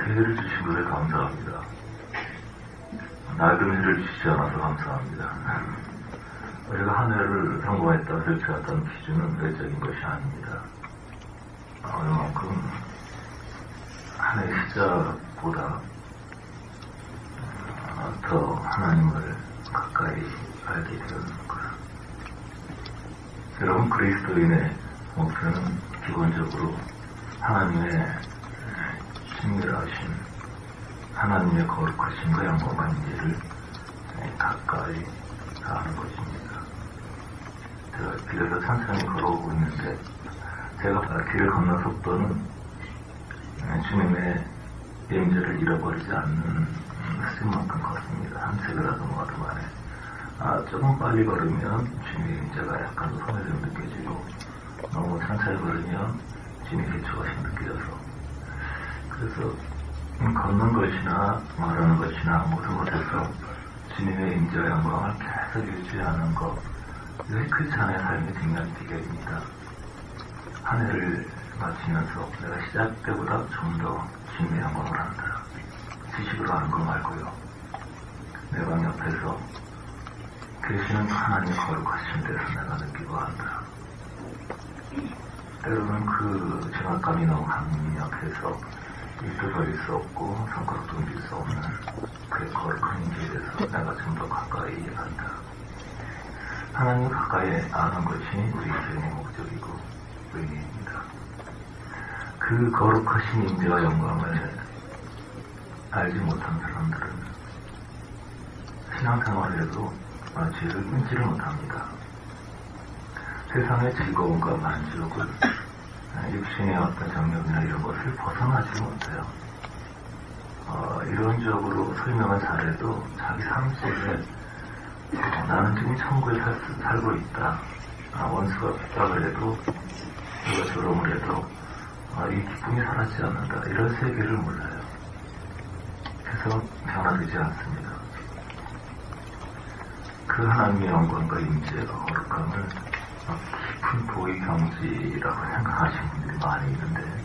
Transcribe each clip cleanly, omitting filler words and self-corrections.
기회를 주신 것에 감사합니다. 낡은 해를 주시지 않아서 감사합니다. 우리가 한 해를 성공했다, 설치했다는 기준은 외적인 것이 아닙니다. 얼마만큼 한 해 시작보다 더 하나님을 가까이 알게 되었는가. 여러분, 그리스도인의 목표는 기본적으로 하나님의 신실하신 하나님의 거룩하심과 영광과 인지를 가까이 하는 것입니다. 제가 길에서 천천히 걸어오고 있는데 제가 길을 건너 속도는 주님의 임재를 잃어버리지 않는 수준만큼 걷습니다. 한 세배라도 모아도 만에 조금 빨리 걸으면 주님의 임재가 약간 더 손에 좀 느껴지고 너무 천천히 걸으면 주님의 조화심 느껴져서 그래서 걷는 것이나 말하는 것이나 모든 것에서 주님의 임재와 영광을 계속 유지하는 것, 이것이 크리스찬의 삶의 중요한 비결입니다. 한 해를 마치면서 내가 시작 때보다 좀 더 주님의 영광을 한다. 지식으로 하는 거 말고요. 내 방 옆에서 계시는 하나님의 거룩하신 데서 내가 느끼고 한다. 때로는 그 정확감이 너무 강력해서 입도 벌릴 수 없고 손가락도 옮길 수 없는 그의 거룩한 인지에 대해서 내가 좀 더 가까이 한다. 하나님을 가까이 아는 것이 우리 인생의 목적이고 의미입니다. 그 거룩하신 인지와 영광을 알지 못한 사람들은 신앙생활에도 죄를 끊지를 못합니다. 세상의 즐거움과 만족을 육신의 어떤 정욕이나 이런 것을 벗어나지 못해요. 이론적으로 설명을 잘해도 자기 삶 속에 나는 지금 천국에 살고 있다. 원수가 핍박을 해도 누가 조롱을 해도 이 기쁨이 사라지지 않는다. 이런 세계를 몰라요. 그래서 변화되지 않습니다. 그 하나님의 영광과 임재와 거룩함을 깊은 도의 경지라고 생각하시는 분들이 많이 있는데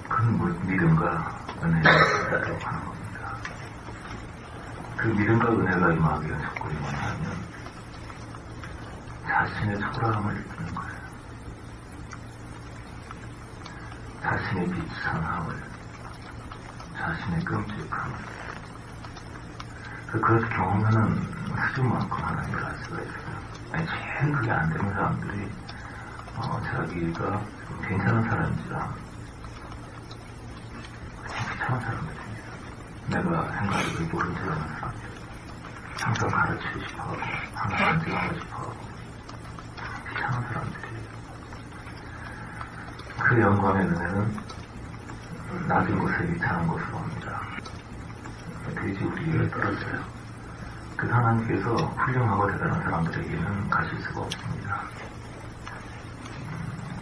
그건 믿음과 은혜가 있다고 하는 겁니다. 그 믿음과 은혜가 임하기 위한 조건이 뭐냐면 자신의 초라함을 느끼는 거예요. 자신의 비참함을, 자신의 끔찍함을. 그것을 경험하는 수준만큼 하나님을 알 수가 있어요. 제일 그게 안 되는 사람들이 자기가 괜찮은 사람인지라 비참한 사람들입니다. 내가 생각을 모른 척 하는 사람들. 항상 가르치고 싶어하고 항상 안정하고 싶어하고 비참한 사람들이에요. 그 영광의 은혜는 낮은 곳에 비참한 곳으로 옵니다. 돼지 우리 위에 떨어져요. 그 하나님께서 훌륭하고 대단한 사람들에게는 가실 수가 없습니다.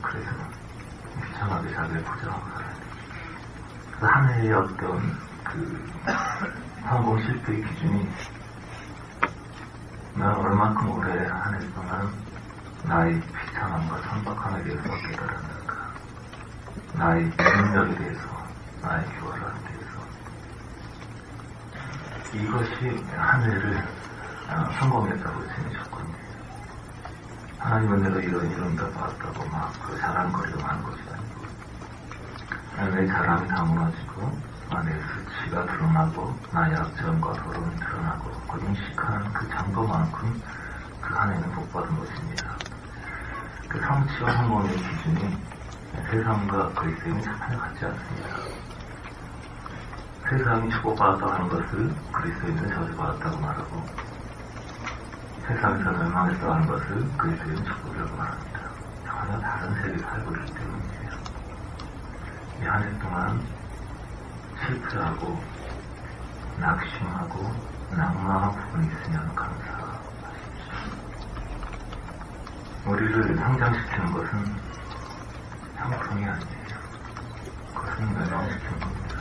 그래서 비참하게 자기를 포장하고 살아야 돼요. 그래서 한 해의 어떤 그 성공 실패의 기준이 난 얼마큼 오래 한 해 동안 나의 비참함과 천박함에 대해서 깨달았는가, 나의 능력에 대해서, 나의 교활함에 대해서. 이것이 한 해를 성공했다고 저는 조건이에요. 하나님은 내가 이런 다 봤다고 막 자랑거리고 하는 것이 아니고 내 자랑이 다 무너지고 내 수치가 드러나고 나의 약점과 더러움이 드러나고 그 인식하는 그 장도만큼 그 한 해는 복받은 것입니다. 그 성취와 성공의 기준이 세상과 그리스도인이 전혀 같지 않습니다. 세상이 축복받았다고 하는 것을 그리스도인은 저주받았다고 말하고 세상에서 멸망했다고 하는 것을 그리스도인은 축복이라고 말합니다. 전혀 다른 세계에 살고 있기 때문이에요. 이 한 해 동안 실패하고 낙심하고 낭망한 부분이 있으면 감사하십시오. 우리를 성장시키는 것은 상품이 아니에요. 그것은 멸망시키는 겁니다.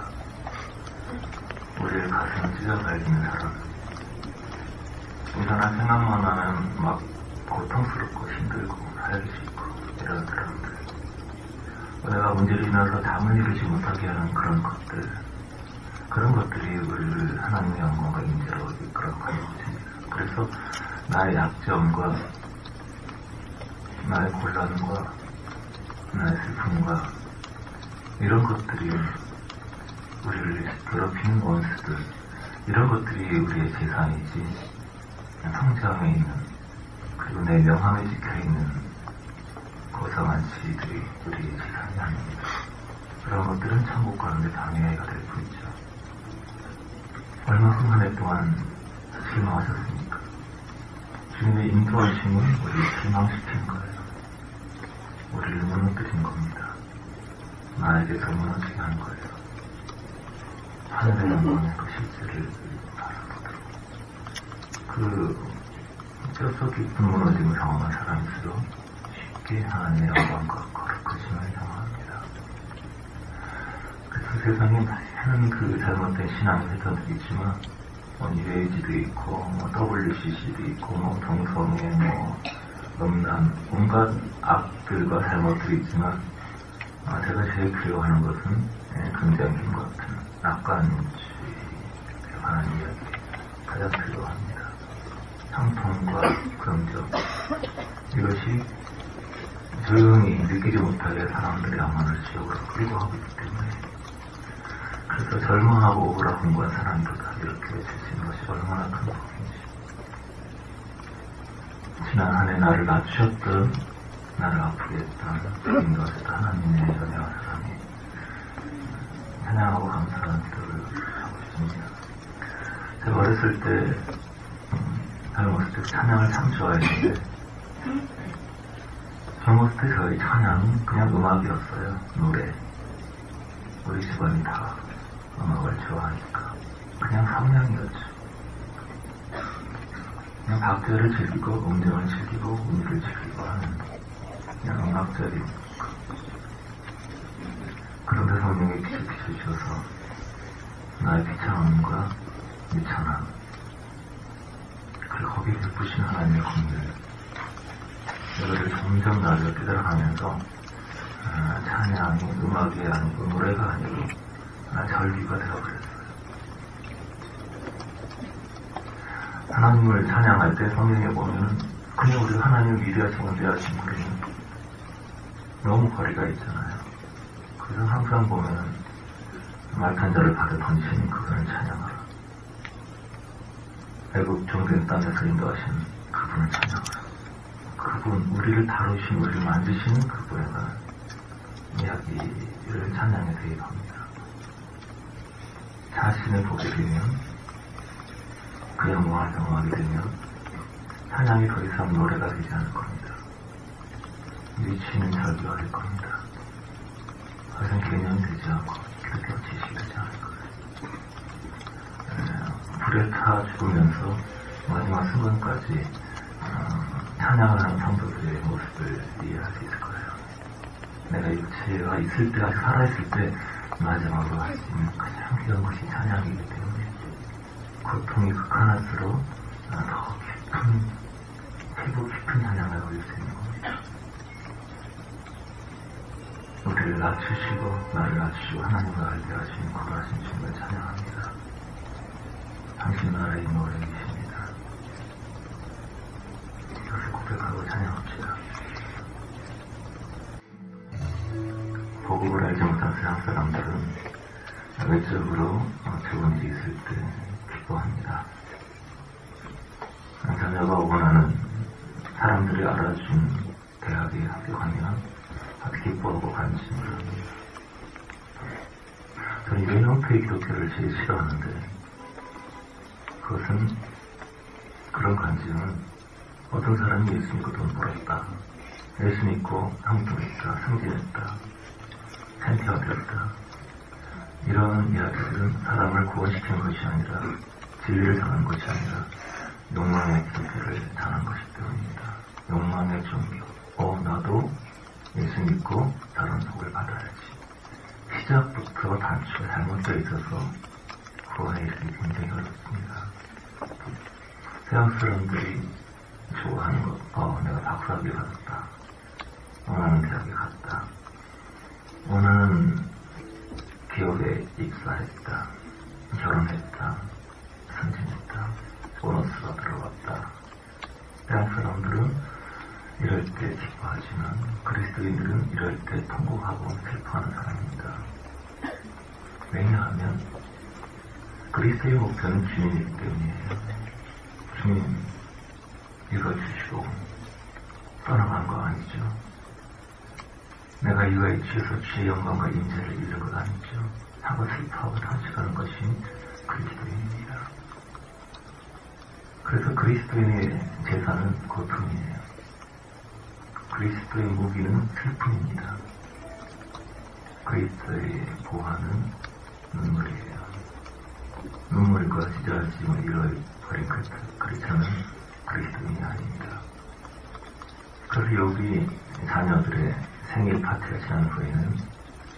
우리의 가슴을 찢어갈리는 사람, 이상한 생각만 하면 막 고통스럽고 힘들고 살기 싫고 이런 사람들, 내가 문제로 인해서 잠을 이루지 못하게 하는 그런 것들이 우리를 하나님의 영광과 임재로 이끌어가는 것입니다. 그래서 나의 약점과 나의 곤란과 나의 슬픔과 이런 것들이 우리를 괴롭히는 원수들, 이런 것들이 우리의 재산이지, 성장에 있는, 그리고 내 명함에 찍혀있는 고상한 지들이 우리의 재산이 아닙니다. 그런 것들은 천국 가는데 방해가 될 뿐이죠. 얼마큼 한 해 동안 실망하셨습니까? 주님의 인도하심은 우리를 실망시키는 거예요. 우리를 무너뜨린 겁니다. 나에게 더 무너지게 하는 거예요. 하늘의 영광의 그 실제를 바라보도록. 그 뼈속 깊은 무너짐을 경험한 사람일수록 쉽게 하나님의 영광과 거룩하심을 경험합니다. 그래서 세상에 많은 그 잘못된 신앙의 회사들이 있지만 UAG도 있고 WCC도 있고 동성애 음란 온갖 악들과 잘못들이 있지만 제가 제일 두려워하는 것은 금장님 같은 낙관주의에 관한 이야기 가장 두려워합니다. 형통과 긍정 이것이 조용히 느끼지 못하게 사람들의 영혼을 지옥으로 끌고 가고 있기 때문에 그래서 절망하고 억울하고 공부한 사람들과 이렇게 외치는 것이 얼마나 큰 복인지. 지난 한 해 나를 낮추셨던, 나를 아프게 했던, 인도하셨던 하나님의 연애와 사랑이 찬양하고 감사하는 기도를 하고 싶습니다. 제가 어렸을 때, 젊었을 때 찬양을 참 좋아했는데, 젊었을 때 저희 찬양은 그냥 음악이었어요. 노래. 우리 집안이 다 음악을 좋아하니까 그냥 성향이었죠. 그냥 박자를 즐기고 음정을 즐기고 운율을 즐기고 하는 그냥 음악적인 그런데 성령의 빛을 비춰주셔서 나의 비참함과 미천함 그리고 거기에 베푸신 하나님의 공를 이거를 점점 나를 깨달아가면서 찬양이 음악이 아니고 노래가 아니고 절기가 되어버렸어요. 하나님을 찬양할 때 성경에 보면 그냥 우리가 하나님을 위대하신 원대하신 우리는 너무 거리가 있잖아요. 그래서 항상 보면 말탄 자를 받아 던지신 그분을 찬양하라. 애국 종된 땅에서 인도하신 그분을 찬양하라. 그분, 우리를 다루신, 우리를 만드신 그분에 관한 이야기를 찬양에 대입합니다. 자신을 보게 되면, 그 영광을 경험하게 되면, 찬양이 더 이상 노래가 되지 않을 겁니다. 미치는 절규가 될 겁니다. 더 이상 개념이 되지 않고, 기독교 지식이 되지 않을 거예요. 불에 타 죽으면서 마지막 순간까지 찬양을 하는 성도들의 모습을 이해할 수 있을 거예요. 내가 육체가 있을 때, 아직 살아있을 때, 마지막으로 할 수 있는 가장 귀한 것이 찬양이기 때문에, 고통이 극한할수록 더 깊은, 피부 깊은 찬양을 올릴 수 있는 겁니다. 우리를 낮추시고, 나를 낮추시고, 하나님을 알게 하시는 거룩하신 주님을 찬양합니다. 당신 나라의 노래이십니다. 이것을 고백하고 찬양합시다. 복음을 알지 못한 세상 사람들은 외적으로 좋은 일이 있을 때 기뻐합니다. 자녀가 원하는 사람들이 알아준 대학에 합격하면 아주 기뻐하고 관심을 합니다. 저는 이런 형태의 기독교를 제일 싫어하는데 그것은 그런 관심은 어떤 사람이 예수 믿고 돈 벌었다, 예수 믿고 형통했다, 승진했다, 팬티어되었다, 이런 이야기들은 사람을 구원시키는 것이 아니라 진리를 전하는 것이 아니라 욕망의 기독교를 전하는 것이기 때문입니다. 욕망의 종교. 나도 예수 믿고 다른 복을 받아야지. 시작부터 단추가 잘못되어 있어서 구원에 이르기 굉장히 어렵습니다. 서양 사람들이 좋아하는 것, 내가 박사학위 받았다, 원하는 대학에 갔다, 오늘은 기업에 입사했다, 결혼했다, 승진했다, 보너스가 들어갔다. 대한 사람들은 이럴 때 기뻐하지만 그리스도인들은 이럴 때 통곡하고 슬퍼하는 사람입니다. 왜냐하면 그리스도의 목표는 주님이기 때문이에요. 주님 이루어주시고 떠나간 거 아니죠. 내가 이거에 취해서 주의 영광과 인재를 잃은 것 아니죠. 하고 슬퍼하고 탄식하는 것이 그리스도인입니다. 그래서 그리스도인의 재산은 고통이에요. 그리스도의 무기는 슬픔입니다. 그리스도의 보화는 눈물이에요. 눈물과 지저짐을 잃어버린 그리스도는 그리스도인이 아닙니다. 그래서 여기 자녀들의 생일 파티가 지난 후에는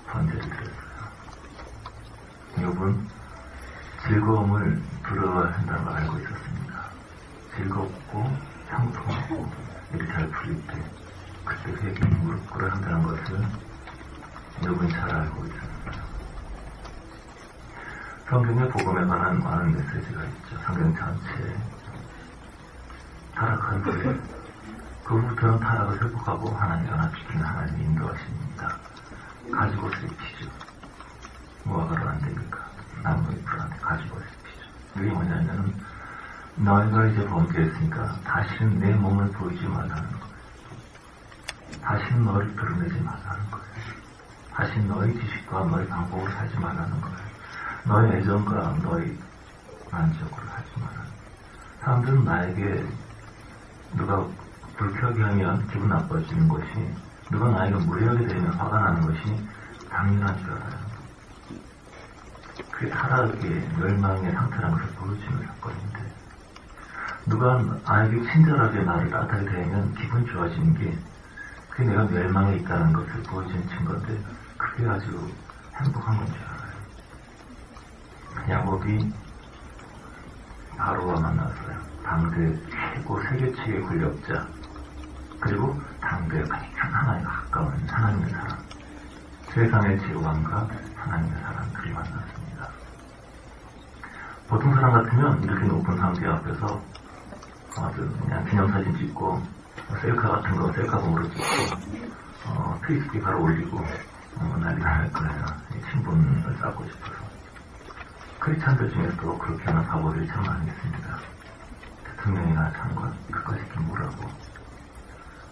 번제를 드렸어요. 욥은 즐거움을 두려워야 한다는 걸 알고 있었습니다. 즐겁고 상통하고 일이 잘 풀릴 때 그때 회개 무릎 꿇어야 한다는 것을 욥은 잘 알고 있었습니다. 성경의 복음에 관한 많은 메시지가 있죠. 성경 전체에 타락한 후에 그 후부터는 타락을 회복하고 하나님 연합시키는 하나님의 인도하십니다. 가지고 슬피죠. 무화과를 안 됩니까? 나무의 풀한테 가지고 슬피죠. 이게 뭐냐면 너희가 이제 범죄했으니까 다시는 내 몸을 보이지 말라는 거예요. 다시는 너를 드러내지 말라는 거예요. 다시는 너의 지식과 너의 방법으로 살지 말라는 거예요. 너의 애정과 너의 만족으로 하지 말라는 거예요. 사람들은 나에게 누가 불쾌하게 하면 기분 나빠지는 것이, 누가 나에게 무례하게 되면 화가 나는 것이 당연한 줄 알아요. 그게 타락의 멸망의 상태라는 것을 보여주는 사건인데, 누가 나에게 친절하게 나를 따뜻하게 대하면 기분 좋아지는 게 그게 내가 멸망에 있다는 것을 보여주는 증거인데, 그게 아주 행복한 건 줄 알아요. 야곱이 바로와 만났어요. 당대 최고 세계 최의 권력자, 그리고 당대에 가장 하나님과 가까운 하나님의 사람, 세상의 제왕과 하나님의 사람들이 만났습니다. 보통 사람 같으면 이렇게 높은 상대 앞에서 아주 그냥 기념사진 찍고 셀카 같은 거 셀카봉으로 찍고 페이스북에 바로 올리고 난리가 날 거예요. 친분을 쌓고 싶어서. 크리스찬들 중에서도 그렇게 하는 사고들이 참 많이 있습니다. 대통령이나 장관 그까짓 게 뭐라고.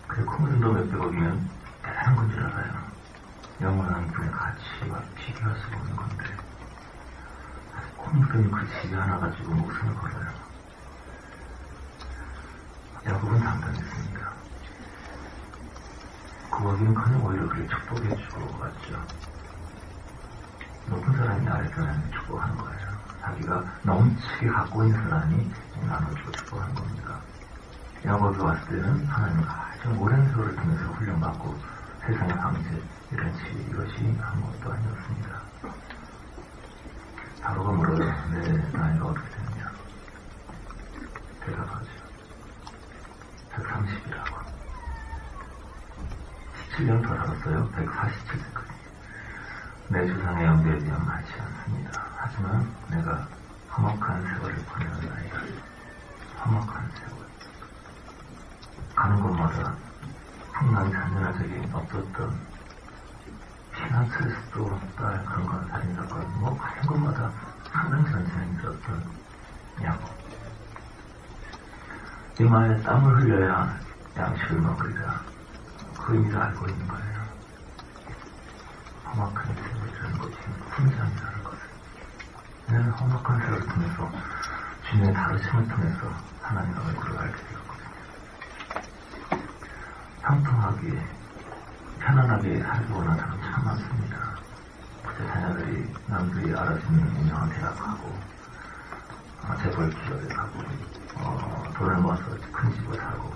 그래 콩정도 몇백억이면 대단한 건 줄 알아요. 영원한 분의 가치와 비교할 수가 없는 건데 콩정이 그 지위 하나 가지고 목숨을 걸어요. 야곱은 담당했습니다. 구하기는커녕 오히려 그를 축복해주고 갔죠. 높은 사람이 아래 사람을 축복하는 거예요. 자기가 넘치게 갖고 있는 사람이 나눠주고 축복하는 겁니다. 야곱이 왔을 때는 하나님은 아주 오랜 세월을 통해서 훈련받고 세상의 방제 이것이 아무것도 아니었습니다. 바로가 물어요. 내 나이가 어떻게 되느냐? 대답하죠. 130이라고. 17년 더 살았어요. 147세까지. 내 조상의 연배에 비하면 많지 않습니다. 하지만 내가 험악한 세월을 보내는 나이가 험악한 세월. 가는 곳마다 풍랑이 잔연한 적이 없었던 피난처에서도 없다 그런 건 살인사건 뭐 가는 곳마다 상당히 전쟁이 있었던 야곱. 이마에 땀을 흘려야 양식을 먹으리라. 그 의미를 알고 있는 거예요. 험악한 세월이라는 것이 훈장이라는 것을. 내는 험악한 세월을 통해서 주님의 다루심을 통해서 하나님의 얼굴을 알게 되었거든요. 평통하게 편안하게 살기 원하는 사람 참 많습니다. 제 자녀들이 남들이 알아주는 유명한 대학 가고 재벌 기업에 가고 돈을 모아서 큰 집을 사고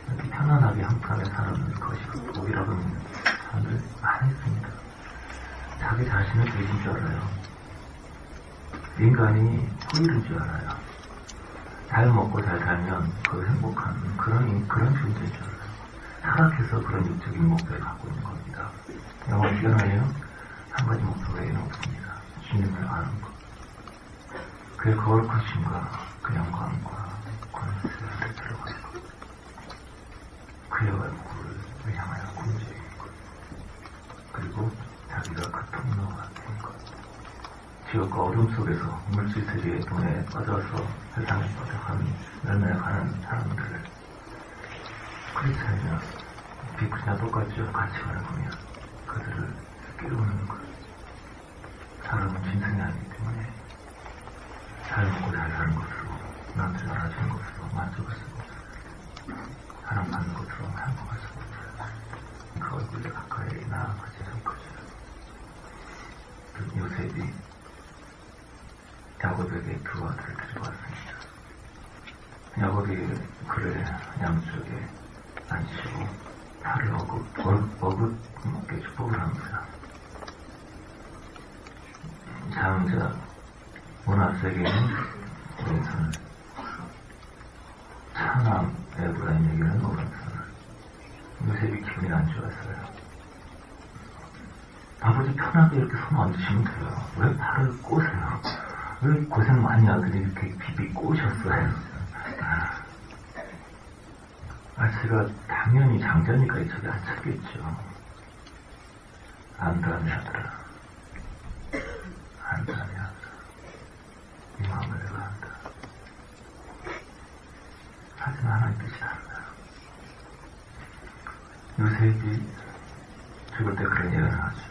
이렇게 편안하게 한편에 사는 것이 복이라고 믿는 사람들 많이 있습니다. 자기 자신을 되신 줄 알아요. 인간이 후일인 줄 알아요. 잘 먹고 잘 살면 그 행복한 그런 존재인 줄 알아요. 타락해서 그런 육적인 목표를 갖고 있는 겁니다. 영어 기억나요? 한 가지 목표 외에는 없습니다. 주님을 아는 것. 그의 거룩하심과 그 영광과 권세를 들어가는 것. 그의 얼굴을 향하여 군주인 것. 그리고 자기가 그 통로가 된 것. 지옥과 어둠 속에서 물질 세계의 돈에 빠져서 세상에 빠져가는 열매에 가는 사람들을 크리스찬이나 비크리스나 똑같죠. 가치관을 보면 그들을 깨우는 것. 사람은 짐승이 아니기 때문에 잘 먹고 잘 사는 것으로 남들 알아주는 것으로 만족을 쓰고 사랑 받는 것으로 행복할 수 없어요. 그 얼굴에 가까이 나아가지 않거든요. 요셉이 야곱에게 두 아들을 데리고 왔습니다. 야곱이 그를 양쪽에 앉히고 팔을 어긋 축복을 합니다. 장자 문하세계는 왼손, 차남에 보라는 얘기는 오른손. 요셉이 기분이 안 좋았어요. 아버지 편하게 이렇게 손 얹으시면 돼요. 왜 팔을 꼬세요? 왜 고생 많이 아들이 이렇게 비비 꼬셨어요? 제가 당연히 장자니까 이쪽에 안 찾겠죠. 안다네 아들아. 안다네 아들아. 이 마음을 내가 안다. 하지만 하나님 뜻이 다르다. 요셉이 죽을 때 그런 예언을 하죠.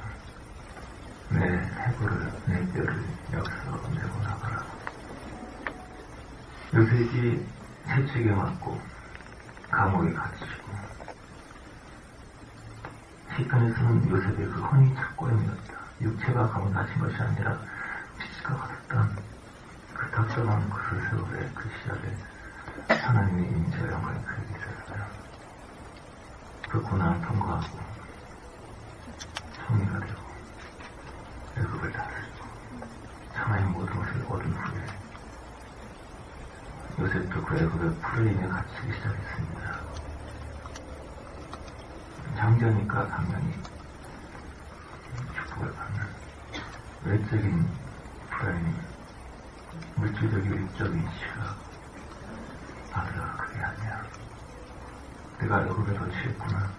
내 해골을, 내 뼈를 여기서 내고 나가라. 요셉이 채찍에 맞고 감옥에 갇히고 시편에서는 요셉의 그 혼이 착고형이었다. 육체가 감옥에 갇힌 것이 아니라 피지가 가득한 그 답답한 그 세월의 그 시절에 하나님의 임재와 영광이 그에게 있었어요. 그 고난을 통과하고 정리가 되고 애굽을 다스리고 하나님 모든 것을 얻은 후에 요셉도 그 애굽의 풀에 인해 갇히기 시작했습니다. 장자니까 당연히 축복을 받는 외적인 불안이 물질적인 육적인 시각. 아들아, 그게 아니야. 내가 애굽에서 취했구나.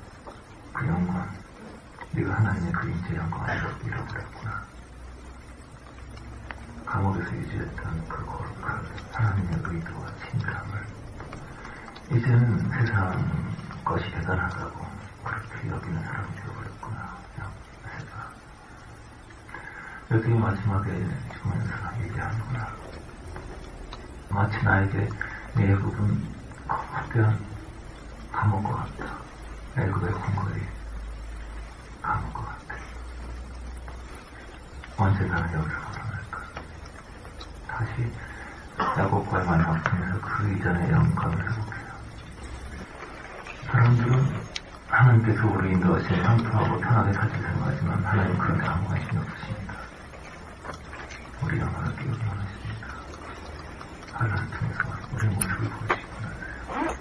그 영광, 네가 하나님의 그 인재 영광을 잃어버렸구나. 감옥에서 유지했던 그 거룩한 하나님의 의도와 친밀함을 이제는 세상 것이 대단하다고 그렇게 여기는 사람이 되어버렸구나. 세상. 여기 마지막에 죽으면서 얘기하는구나. 마치 나에게 내 애굽은 거대한 감옥과 같다. 애굽의 궁궐이 감옥과 같다. 언제 나는 여기서 벗어날까? 다시 야곱과의 만남을 통해서 그 이전의 영광을 회복해요. 사람들은 하나님께서 우리 인도하시에 형통하고 편하게 살지 생각하지만 하나님 그런 데 아무 관심이 없으십니다. 우리 영광을 끼우기 원하십니다. 하나님을 통해서 우리 모습을 보시고 나세요.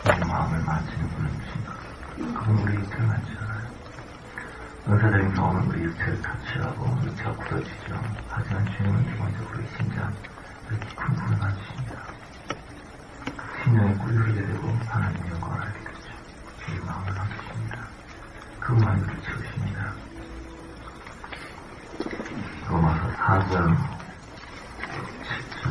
우리 마음을 만지는 분은 주신다. 그건 우리 육체를 만지잖아요. 은사적인 경험은 우리 육체를 터치하고 육체가 굳어지죠. 하지만 주님은 기본적으로 이 심장, 우리 깊은 부분을 만지십니다. 심령에 꿀이 흐르게 되고 하나님의 영광을 알게 되죠. 우리 마음을 만지십니다. 그것만이 우리 채우십니다. 로마서 4장 10절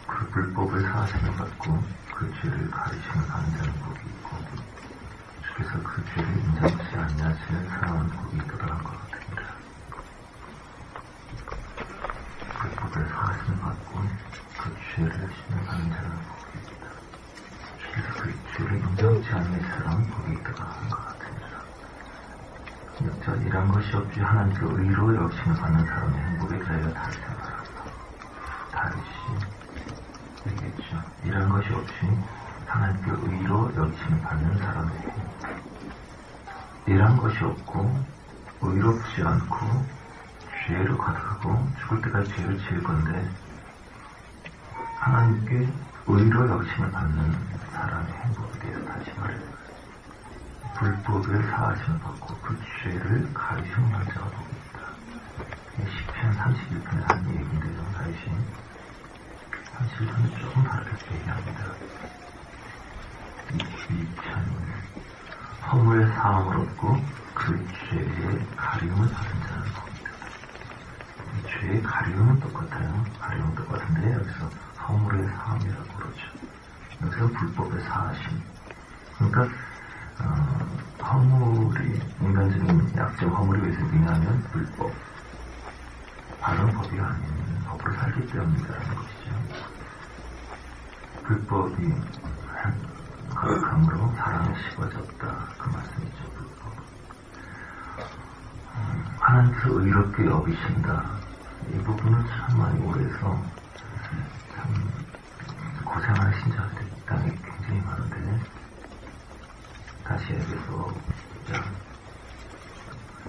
그 불법을 사하심을 받고 그 죄를 가리심을 받는 자는 복이 있고 주께서 그 죄를 인정치 아니하시는 사람은 복이 있도다 것 같습니다. 불법을 사하심을 받고 그 죄를 심판하는 자는 복이 있다. 주께서 그 죄를 인정치 아니하시는 사람은 복이 있도다 하는 것 같습니다. 자, 이런 것이 없이 하나님께 의로 여김을 받는 사람의 행복의 자리가 다르다 말합니다. 다르시 되겠죠. 이런 것이 없이 하나님께 의로 여김을 받는 사람의 행복. 이런 것이 없고 의롭지 않고 죄로 가득하고 죽을 때까지 죄를 지을 건데 하나님께 의로 여기심을 받는 사람의 행복에 대해서 다시 말해요. 불법의 사하심을 받고 그 죄를 가리시는 자가 복이 있다. 시편 31편에 한 얘기인데요. 다시 31편은 조금 다르게 얘기합니다. 이 편은 허물의 사함을 얻고 그 죄의 가리움을 받은 자는 복이다. 이 죄의 가리움은 똑같아요. 가리움은 똑같은데 여기서 허물의 사함이라고 그러죠. 여기서 불법의 사하심. 그러니까 허물이, 인간적인 약점 허물이 왜 생기냐면 불법, 바른 법이 아닌 법으로 살기 때문이라는 것이죠. 불법이 거룩함으로 사랑에 식어졌다, 그 말씀이죠. 불법. 하나님께서 의롭게 여기신다, 이 부분을 참 많이 오래서 참 고생하는 신자들이 이 땅에 굉장히 많은데, 다시 얘기해서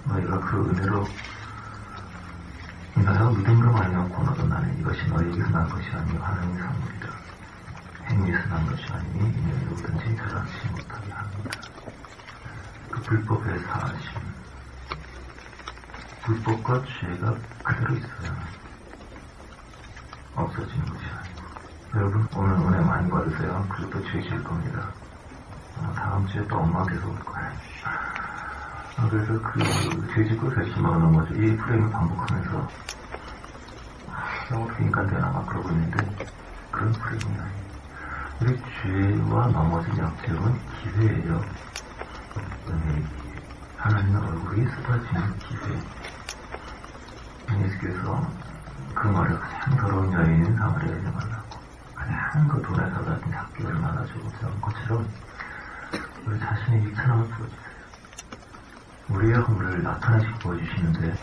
너희가 그 은혜로 너희가 믿음으로 말미암고 너도 나는 이것이 너희에게서 난 것이 아니요 하나님의 선물이다. 행위에서 난 것이 아니니 이는 누구든지 자랑치 못하게 합니다. 그 불법의 사하심, 불법과 죄가 그대로 있어요. 없어지는 것이 아니고. 여러분 오늘 은혜 많이 받으세요. 그리고 또 죄 지을 겁니다. 다음 주에 또 엄마한테서 올 거예요. 그래서 죄 짓고 결심하는 거죠. 이 프레임을 반복하면서 어떻게 인간 되나 막 그러고 있는데 그런 프레임이 아니에요. 우리 죄와 넘어진 약점은 기회예요. 하나님의 얼굴이 쏟아지는 기회. 예수께서 그 말을 가장 더러운 여인인 사마리아에 만나고 가장 그 돈에 사다진 삭기 얼마나 좋은 것처럼 우리 자신의 일천함을 부어주세요. 우리의 허물을 나타나시 보여주시는데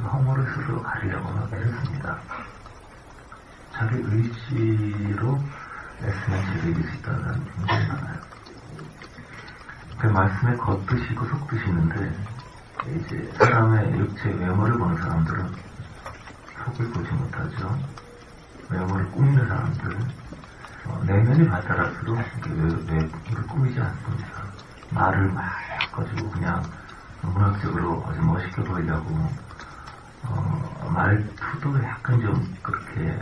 허물을 스스로 가리려고 막 애쓰습니다. 자기 의지로 애쓰면 죄를 이길 수 있다는 사람이 굉장히 많아요. 그 말씀에 겉드시고 속드시는데 이제 사람의 육체 외모를 보는 사람들은 속을 보지 못하죠. 외모를 꾸미는 사람들, 내면이 발달할수록 외모를 꾸미지 않습니다. 말을 막 가지고 그냥 문학적으로 아주 멋있게 보이려고 말투도 약간 좀 그렇게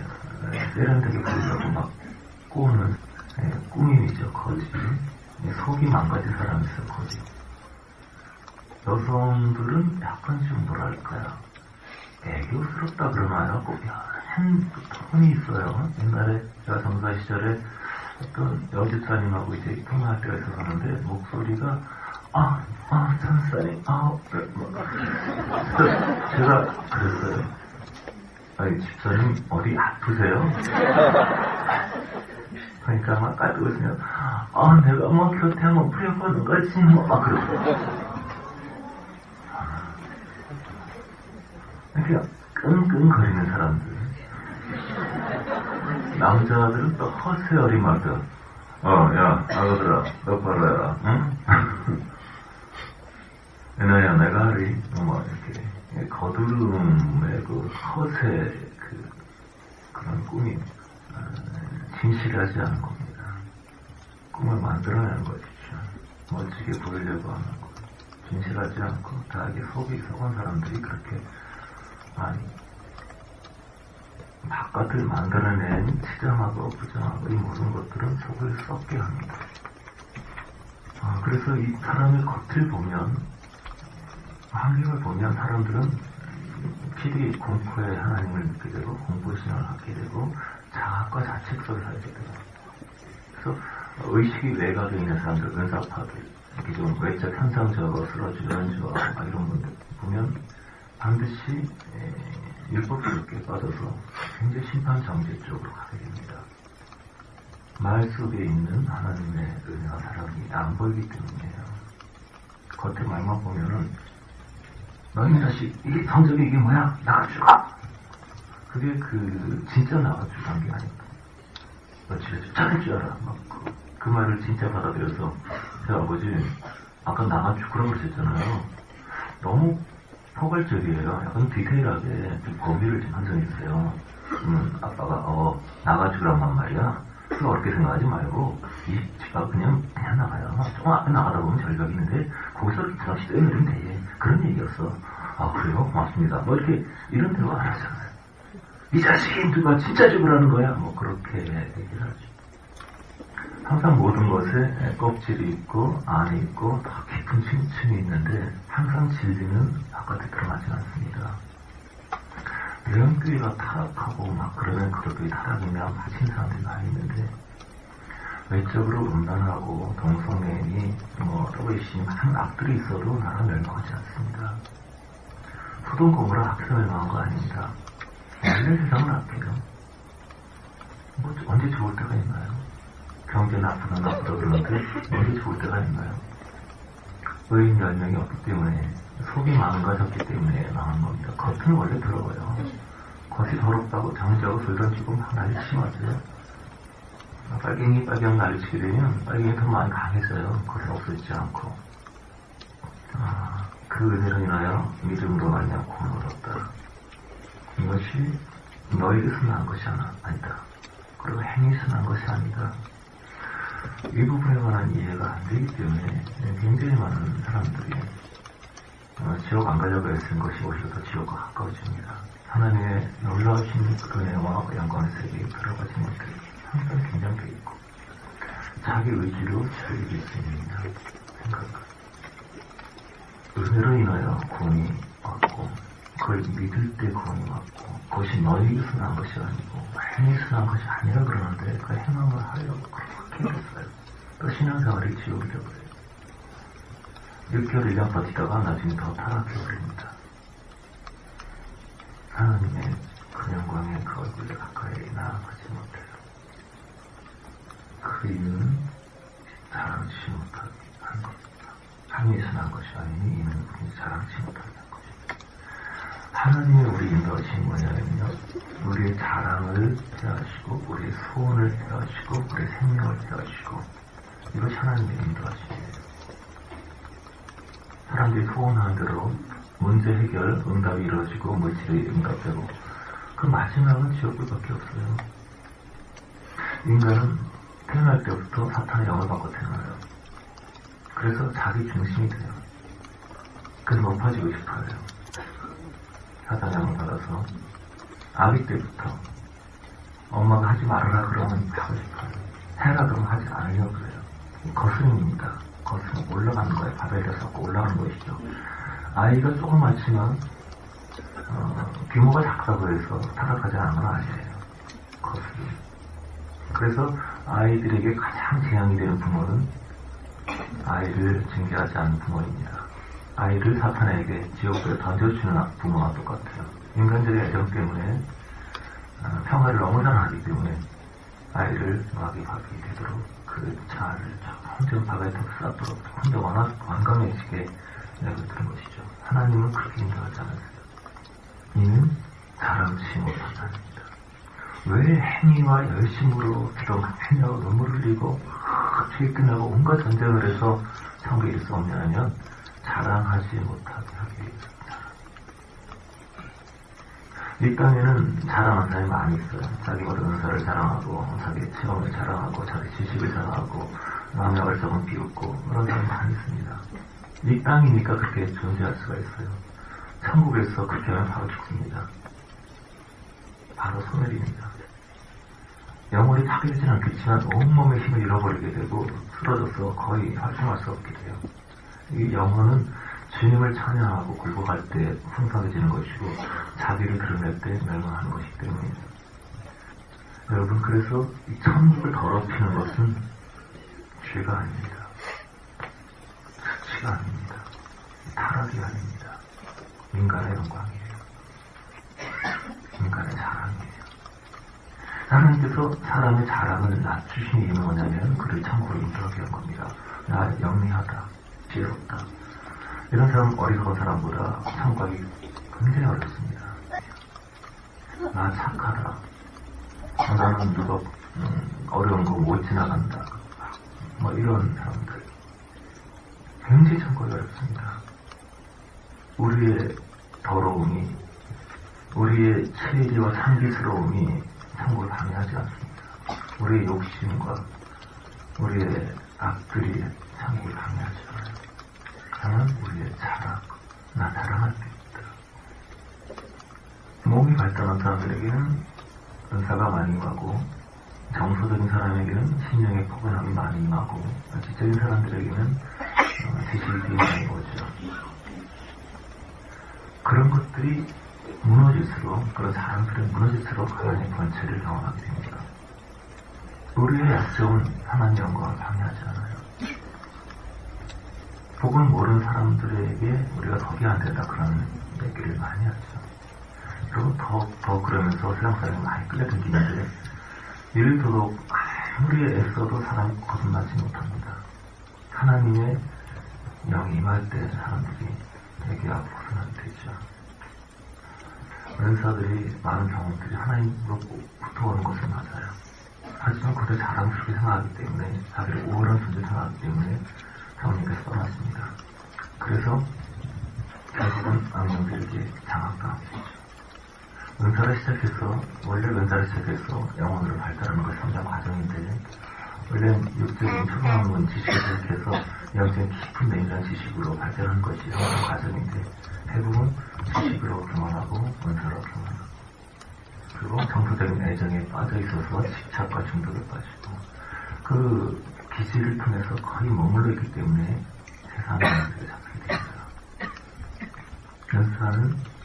세련되게 보이려고 막 꼬는 꾸밈이죠. 거짓. 속이 망가진 사람이 있어요. 거짓. 여성들은 약간 좀 뭐랄까요, 애교스럽다 그러나요? 꼭 한 톤이 있어요. 옛날에 제가 전사 시절에 어떤 여주사님하고 이제 통화할 때가 있었는데 목소리가 천사님 제가 그랬어요. 아니 집사님 어디 아프세요? 그러니까 막 깔고 있으면 내가 뭐 곁에 한번 풀려보는 거지 막 그러고 그냥 끙끙거리는 사람들. 남자들은 또 허세어리 말도 야 아가들아 너 봐라 응? 은하야 내가 하리 뭐 이렇게 거두름의 그 허세 그런 꿈이 진실하지 않은 겁니다. 꿈을 만들어내는 것이죠. 멋지게 보이려고 하는 거. 진실하지 않고 다하게 속이 썩은 사람들이 그렇게 많이 바깥을 만들어낸 치장하고 부정하고 이 모든 것들은 속을 썩게 합니다. 그래서 이 사람의 겉을 보면, 환경을 보면 사람들은 필히 공포에 하나님을 믿게 되고 공포신앙을 갖게 되고 자학과 자책 속에 살게 돼요. 그래서 의식이 외곽에 있는 사람들, 은사파들, 이렇게 좀 외적 현상적으로 쓰러지는 이런 분들 보면 반드시 율법스럽게 빠져서 굉장히 심판 정죄 쪽으로 가게 됩니다. 말 속에 있는 하나님의 은혜와 사랑이 안 보이기 때문이에요. 겉에 말만 보면은 너희 자식 이게 성적이 이게 뭐야? 나가주가! 그게 진짜 나가주라는 게 아닙니다. 너 집에 잘할 줄 알아. 그 말을 진짜 받아들여서 제 아버지 아까 나가주라고 그러셨잖아요. 너무 포괄적이에요. 약간 디테일하게 좀 범위를 좀 한정해주세요. 아빠가 나가주란 말이야. 그거 어렵게 생각하지 말고 이 집가 그냥 나가요. 조금 앞에 나가다 보면 절벽이 있는데 거기서 이렇게 부담시 뛰어내리면 돼. 그런 얘기였어. 아 그래요? 고맙습니다. 뭐 이렇게 이런 대화 안 하잖아요. 이 자식이 누가 진짜 죽으라는 거야? 뭐 그렇게 얘기를 하죠. 항상 모든 것에 껍질이 있고 안이 있고 더 깊은 층이 있는데 항상 진리는 바깥에 드러나지 않습니다. 이런 교회가 타락하고 막 그러면 그 교회 타락이면 하신 사람들이 많이 있는데 외적으로 음란하고 동성애인이 뭐 또이씨 많은 악들이 있어도 나는 멸망하지 않습니다. 소돔 고모라 악해서 멸망한 거 아닙니다. 원래 세상은 악해요. 뭐 언제 좋을 때가 있나요? 경제 나쁘다 그러는데 언제 좋을 때가 있나요? 의인 10명이 없기 때문에 속이 망가졌기 때문에 망한 겁니다. 겉은 원래 더러워요. 겉이 더럽다고 장자고 소리 던지고 막 난리치면 어때요? 빨갱이 난리치게 되면 빨갱이 더 많이 강해져요. 겉은 없어지지 않고. 그 은혜로 인하여 믿음으로 말미암아 구원을 얻었다. 이것이 너에게서 난 것이 아니다. 그리고 행위에서 난 것이 아니다. 이 부분에 관한 이해가 안 되기 때문에 굉장히 많은 사람들이 지옥 안 가려고 애쓴 것이 오히려 더 지옥과 가까워집니다. 하나님의 놀라우신 그 은혜와 영광의 세계에 들어가지 못해 항상 긴장되어 있고 자기 의지로 즐길 수 있는 생각. 은혜로 인하여 구원이 왔고 그걸 믿을 때 구원이 왔고 그것이 너희에게서 난 것이 아니고 행위에서 난 것이 아니라 그러는데 그 행함을 하려고 그렇게 했어요. 또 신앙생활이 지옥이 되어버려요. 6개월 1년 버티다가 나중에 더 타락해버립니다. 하나님의 그 영광의 그 얼굴에 가까이 나아가지 못해요. 그 이유는 자랑치 못하게 한 겁니다. 행위에서 난 것이 아니니 이는 우리 자랑치 못하게 한 것입니다. 하나님의 우리 인도하신 뭐냐면요. 우리의 자랑을 폐하시고 우리의 소원을 폐하시고 우리의 생명을 폐하시고 이것이 하나님의 인도하심이에요. 사람들이 소원하는 대로 문제 해결, 응답이 이루어지고 물질이 응답되고 그 마지막은 지옥불밖에 없어요. 인간은 태어날 때부터 사탄의 영을 받고 태어나요. 그래서 자기 중심이 돼요. 그래서 높아지고 싶어요. 사탄의 영을 받아서 아기 때부터 엄마가 하지 말아라 그러면 하고 싶어요. 해라 그러면 하지 않으려고 그래요. 거스름입니다. 거스름 올라가는 거예요. 바벨에 섞고 올라가는 것이죠. 아이가 조그맣지만 규모가 작다고 해서 타락하지 않은 건 아니에요. 거스름. 그래서 아이들에게 가장 재앙이 되는 부모는 아이를 징계하지 않는 부모입니다. 아이를 사탄에게 지옥에 던져주는 부모와 똑같아요. 인간들의 애정 때문에 평화를 너무나 하기 때문에 아이를 마귀 되도록 그 자아를 혼전 바벨탑 쌓도록 혼자 완강해지게 내버려두는 것이죠. 하나님은 그렇게 인도하지 않았어요. 이는 자랑치 못한답니다. 왜 행위와 열심으로 기도 많이 하고 눈물을 흘리고 죄 끝나고 온갖 전쟁을 해서 천국에 이를 수 없냐면 자랑하지 못하게 하기 위해서입니다. 이 땅에는 자랑하는 사람이 많이 있어요. 자기 모든 은사를 자랑하고 자기 체험을 자랑하고 자기 지식을 자랑하고 남의 얼성을 비웃고 그런 사람이 많이 있습니다. 이 땅이니까 그렇게 존재할 수가 있어요. 천국에서 그렇게 하면 바로 죽습니다. 바로 소멸입니다. 영혼이 파괴되지는 않겠지만 온몸의 힘을 잃어버리게 되고 쓰러져서 거의 활동할 수 없게 돼요. 이 영혼은 주님을 찬양하고 굴복할 때 풍성해지는 것이고 자기를 드러낼 때 멸망하는 것이기 때문입니다. 여러분 그래서 이 천국을 더럽히는 것은 죄가 아닙니다. 수치가 아닙니다. 타락이 아닙니다. 인간의 영광이에요. 인간의 자랑이에요. 하나님께서 사람의 자랑을 낮추신 이유는 뭐냐면 그를 천국으로 인도하게 한 겁니다. 나 영리하다, 지혜롭다. 이런 사람 어리석은 사람보다 천국 가기 굉장히 어렵습니다. 나 착하다. 나는 누가 어려운 거 못 지나간다. 뭐 이런 사람들 굉장히 천국이 어렵습니다. 우리의 더러움이 우리의 체리와 상기스러움이 천국을 방해하지 않습니다. 우리의 욕심과 우리의 악들이 천국을 방해하지 않아요. 다만 우리의 자랑, 나 자랑할 수 있다. 몸이 발달한 사람들에게는 은사가 많이 임하고, 정서적인 사람에게는 심령의 포근함이 많이 임하고, 지적인 사람들에게는 지식이 많이 오죠. 그런 것들이 무너질수록, 그런 자랑들이 무너질수록 하나님의 권체를 경험하게 됩니다. 우리의 약점은 하나님의 영광을 방해하지 않아요. 복을 모르는 사람들에게 우리가 덕이 안 된다 그런 얘기를 많이 하죠. 그리고 더 그러면서 세상 사람이 많이 끌려다니는데, 이를 더더욱 아무리 애써도 사람이 거듭나지 못합니다. 하나님의 영이 임할 때 사람들이 되게 벗어나게 되죠. 은사들이 많은 경험들이 하나님으로부터 오는 것은 맞아요. 하지만 그들 자랑스럽게 생각하기 때문에, 자기를 우월한 존재 생각하기 때문에 성령께서 떠났습니다. 그래서 결국은 악령들에게 장악당하죠. 원래 은사를 시작해서 영혼으로 발달하는 것이 성장 과정인데, 원래 육적인 초등학문 지식을 시작해서 영적인 깊은 내면한 지식으로 발달하는 것이 성장 과정인데, 대부분 지식으로 경험하고 은사로 경험하고, 그리고 정서적인 애정에 빠져 있어서 집착과 중독에 빠지고, 그 기질을 통해서 거의 머물러 있기 때문에 세상의 영들을 잡게 됩니다. 연사는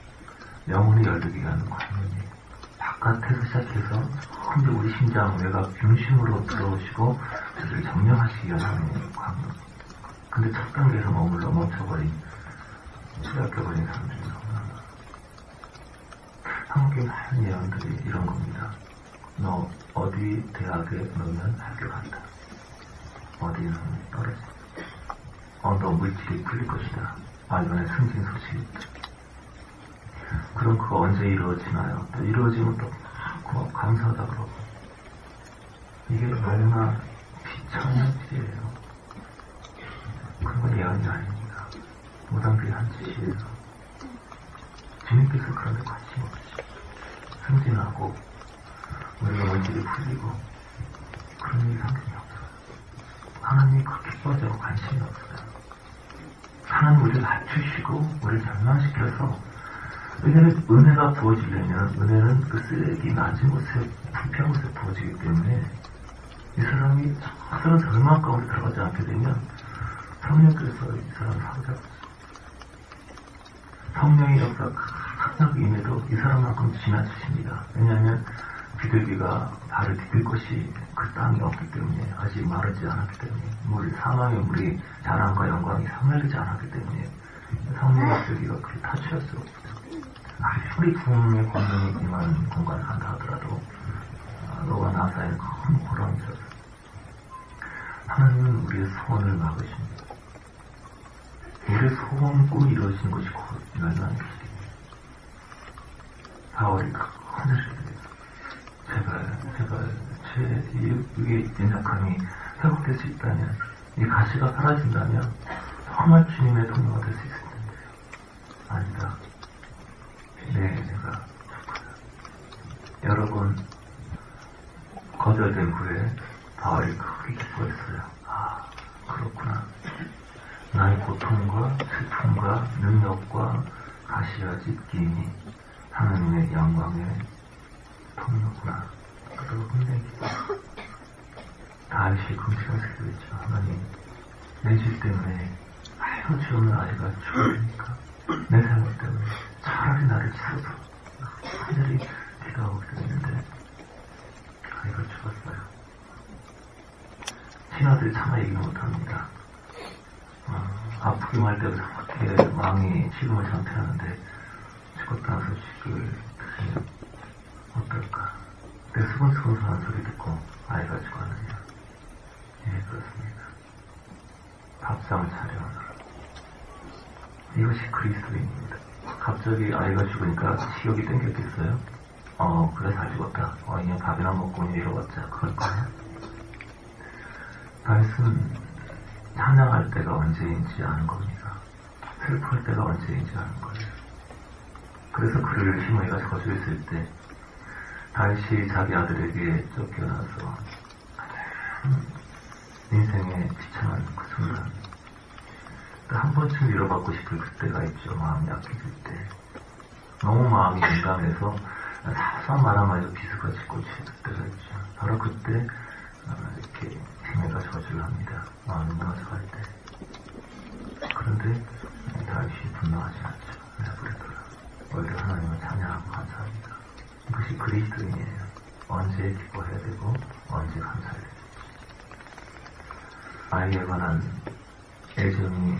영혼의 열리게 하는 관문이에요. 바깥에서 시작해서 혼자 우리 심장 외곽 중심으로 들어오시고 그들을 점령하시기 위한 관문. 근데 첫 단계에서 머물러 멈춰버린, 추락해버린 사람들이 너무나. 한국의 많은 예언들이 이런 겁니다. 너 어디 대학에 넣으면 합격한다. 어디에 넣으면 떨어진다. 너 물질이 풀릴 것이다. 이번에 승진 소식이 있다. 그럼 그거 언제 이루어지나요? 또 이루어지면 또 감사하다 그러고. 이게 너무나 비참한 일이에요. 그런 건 예언이 아닙니다. 무당들이 한 짓이에요. 주님께서 그런 데 관심 없이 승진하고 우리가 물질이 풀리고 그런 일이 상관이 없어요. 하나님이 그렇게 빠져도 관심이 없어요. 하나님 우리를 낮추시고 우리를 변화시켜서, 왜냐하면 은혜가 부어지려면 은혜는 그 쓰레기 낮은 곳에 불평한 곳에 부어지기 때문에, 이 사람이 저런 절망 가운데 들어가지 않게 되면 성령께서 이 사람을 사로잡았어요. 성령의 역사가 가장 임해도 이 사람만큼 지나치십니다. 왜냐하면 비둘기가 발을 디딜 것이 그 땅이 없기 때문에, 아직 마르지 않았기 때문에, 사망의 물이 자랑과 영광이 사멸되지 않았기 때문에 성령의 비둘기가 그를 타취할 수 없어요. 아무리 부흥의 권능이 임한 공간을 간다 하더라도 너와 나 사이는 큰 호랑이 있어요. 하나님은 우리의 소원을 막으십니다. 우리의 소원 꿈이 이루어지는 것이 곧 멸망의 길입니다. 바울이 헌혈을 제발 이게 연약함이 회복될 수 있다면, 이 가시가 사라진다면 정말 주님의 동료가 될 수 있을 텐데. 아니다. 내가 죽어요. 여러분, 거절된 후에 바울이 크게 기뻐했어요. 그렇구나. 나의 고통과 슬픔과 능력과 가시와 찢김이 하나님의 영광의 통로구나. 그러고 굉장히 기뻐요. 다윗이 금식하면서 기도했죠. 하나님, 내 죄 때문에 주오늘 아이가 죽어야 되니까, 내 잘못 때문에 차라리 나를 치소서. 하늘이 기도하고 있었는데 아이가 죽었어요. 신하들이 차마 얘기 못합니다. 아프기만 할 때도 저렇게 마음이 식음을 상태하는데 죽었다는 소식을 들으면 어떨까? 내 수근수근하는 소리 듣고 아이가 죽었느냐? 예, 그렇습니다. 밥상을 차려하느라. 이것이 그리스도인입니다. 갑자기 아이가 죽으니까 식욕이 땡겼겠어요? 그래 잘 죽었다. 그냥 밥이나 먹고 이러봤자 그럴까요? 다윗은 찬양할 때가 언제인지 아는 겁니다. 슬플 때가 언제인지 아는 거예요. 그래서 그를 시므이가 저주했을 때 다윗이 자기 아들에게 쫓겨나서 참 인생에 지쳐는 그 순간, 한 번쯤 위로받고 싶을 그때가 있죠. 마음이 약해질 때. 너무 마음이 민감해서 사소한 말 한마디도 비스같이 꽂힐 때가 있죠. 바로 그때 이렇게 힘에가 저주합니다. 마음이 무너져갈 때. 그런데 다윗이 분노하지 않죠. 내버려둬라. 오히려 하나님을 찬양하고 감사합니다. 이것이 그리스도인이에요. 언제 기뻐해야 되고 언제 감사해야 되고. 아이에 관한 애정이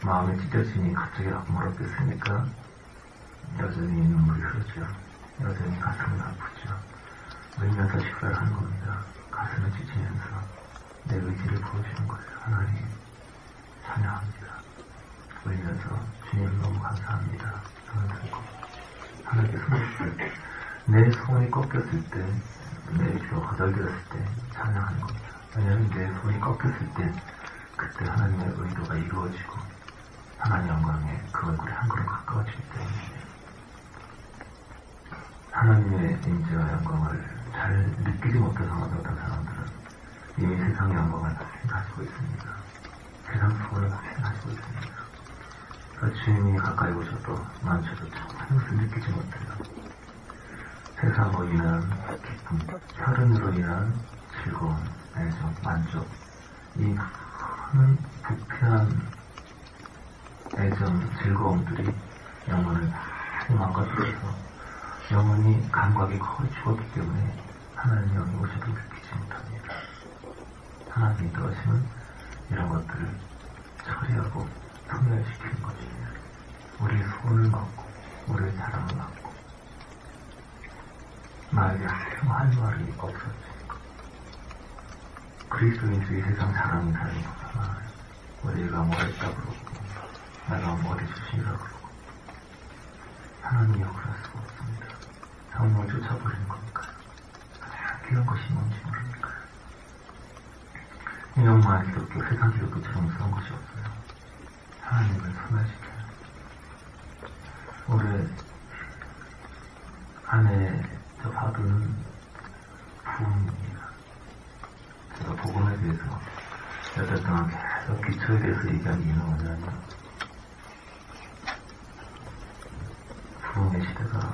마음에 찢어지니 갑자기 아무렇겠습니까? 여전히 눈물이 흐르죠. 여전히 가슴은 아프죠. 울면서 식사를 하는 겁니다. 가슴을 찢으면서 내 의지를 보여주는 거예요. 하나님 찬양합니다. 울면서 주님 너무 감사합니다. 저는 듣고 하나님께 손을 때, 내 손이 꺾였을 때, 내 귀가 거절되었을 때 찬양하는 겁니다. 왜냐하면 내 손이 꺾였을 때 그때 하나님의 의도가 이루어지고 하나님 영광에 그 얼굴에 한 걸음 가까워지기 때문에 하나님의 임재와 영광을 잘 느끼지 못해서 어떤 사람들은 이미 세상의 영광을 많이 가지고 있습니다. 세상 소원을 많이 가지고 있습니다. 그러니까 주님이 가까이 오셔도 만져도 참 것을 느끼지 못해요. 세상으로 인한 기쁨, 혈흔으로 인한 즐거움, 애정, 만족, 이 많은 부패한 애정, 즐거움들이 영혼을 많이 망가뜨려서 영혼이 감각이 거의 죽었기 때문에 하나님 영이 오셔도 느끼지 못합니다. 하나님이 들어오시면 이런 것들을 처리하고 소멸시키는 것입니다. 우리의 소원을 막고 우리의 자랑을 막고 나에게 할 말이 없어지는 것. 그리스도인들이 세상 자랑이 사는 거잖아. 우리가 뭐 했다 그러고 내가 뭐 어디 주시라 그러고 하나님이 억울할 수가 없습니다. 성령을 쫓아버리는 거니까요. 가장 귀한 것이 뭔지 모르니까요. 영마의 기독교, 세상 기독교처럼 무서운 것이 없어요. 하나님을 소멸시켜요. 올해 안에 받은 부흥입니다. 제가 복음에 대해서 몇 달 동안 계속 기초에 대해서 얘기한 이유는 뭐냐면 부흥의 시대가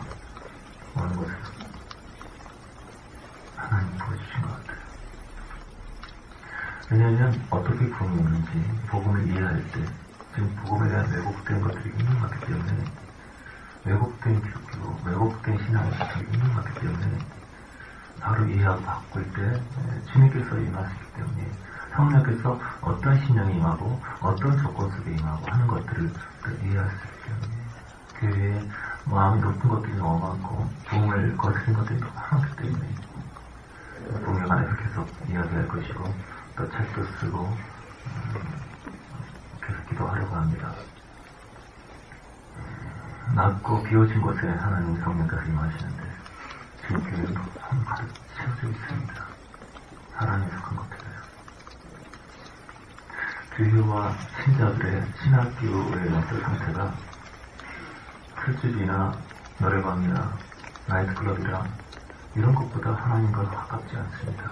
어느 것을 하나님 보여주신 것 같아요. 왜냐하면 어떻게 부흥이 오는지 복음을 이해할 때 지금 복음에 대한 왜곡된 것들이 있는 것 같기 때문에 왜곡된 기독교, 왜곡된 신앙의 것들이 있는 것 같기 때문에 바로 이해하고 바꿀 때 주님께서 임하시기 때문에 성령께서 어떤 신령이 임하고 어떤 조건 속에 임하고 하는 것들을 이해할 수 있기 때문에 교회에 마음이 높은 것들이 너무 많고 부흥을 거스른 것들이 너무 많기 때문에 부흥에 관해서 계속 이야기할 것이고 또 책도 쓰고 계속 기도하려고 합니다. 낮고 비워진 곳에 하나님 성령께서 임하시는데 지금 교회는 너무 가득 채워져 있습니다. 사랑에 속한 것들이에요. 교회와 신자들의 신학교의 어떤 상태가 술집이나 노래방이나 나이트클럽이나 이런 것보다 하나님과 가깝지 않습니다.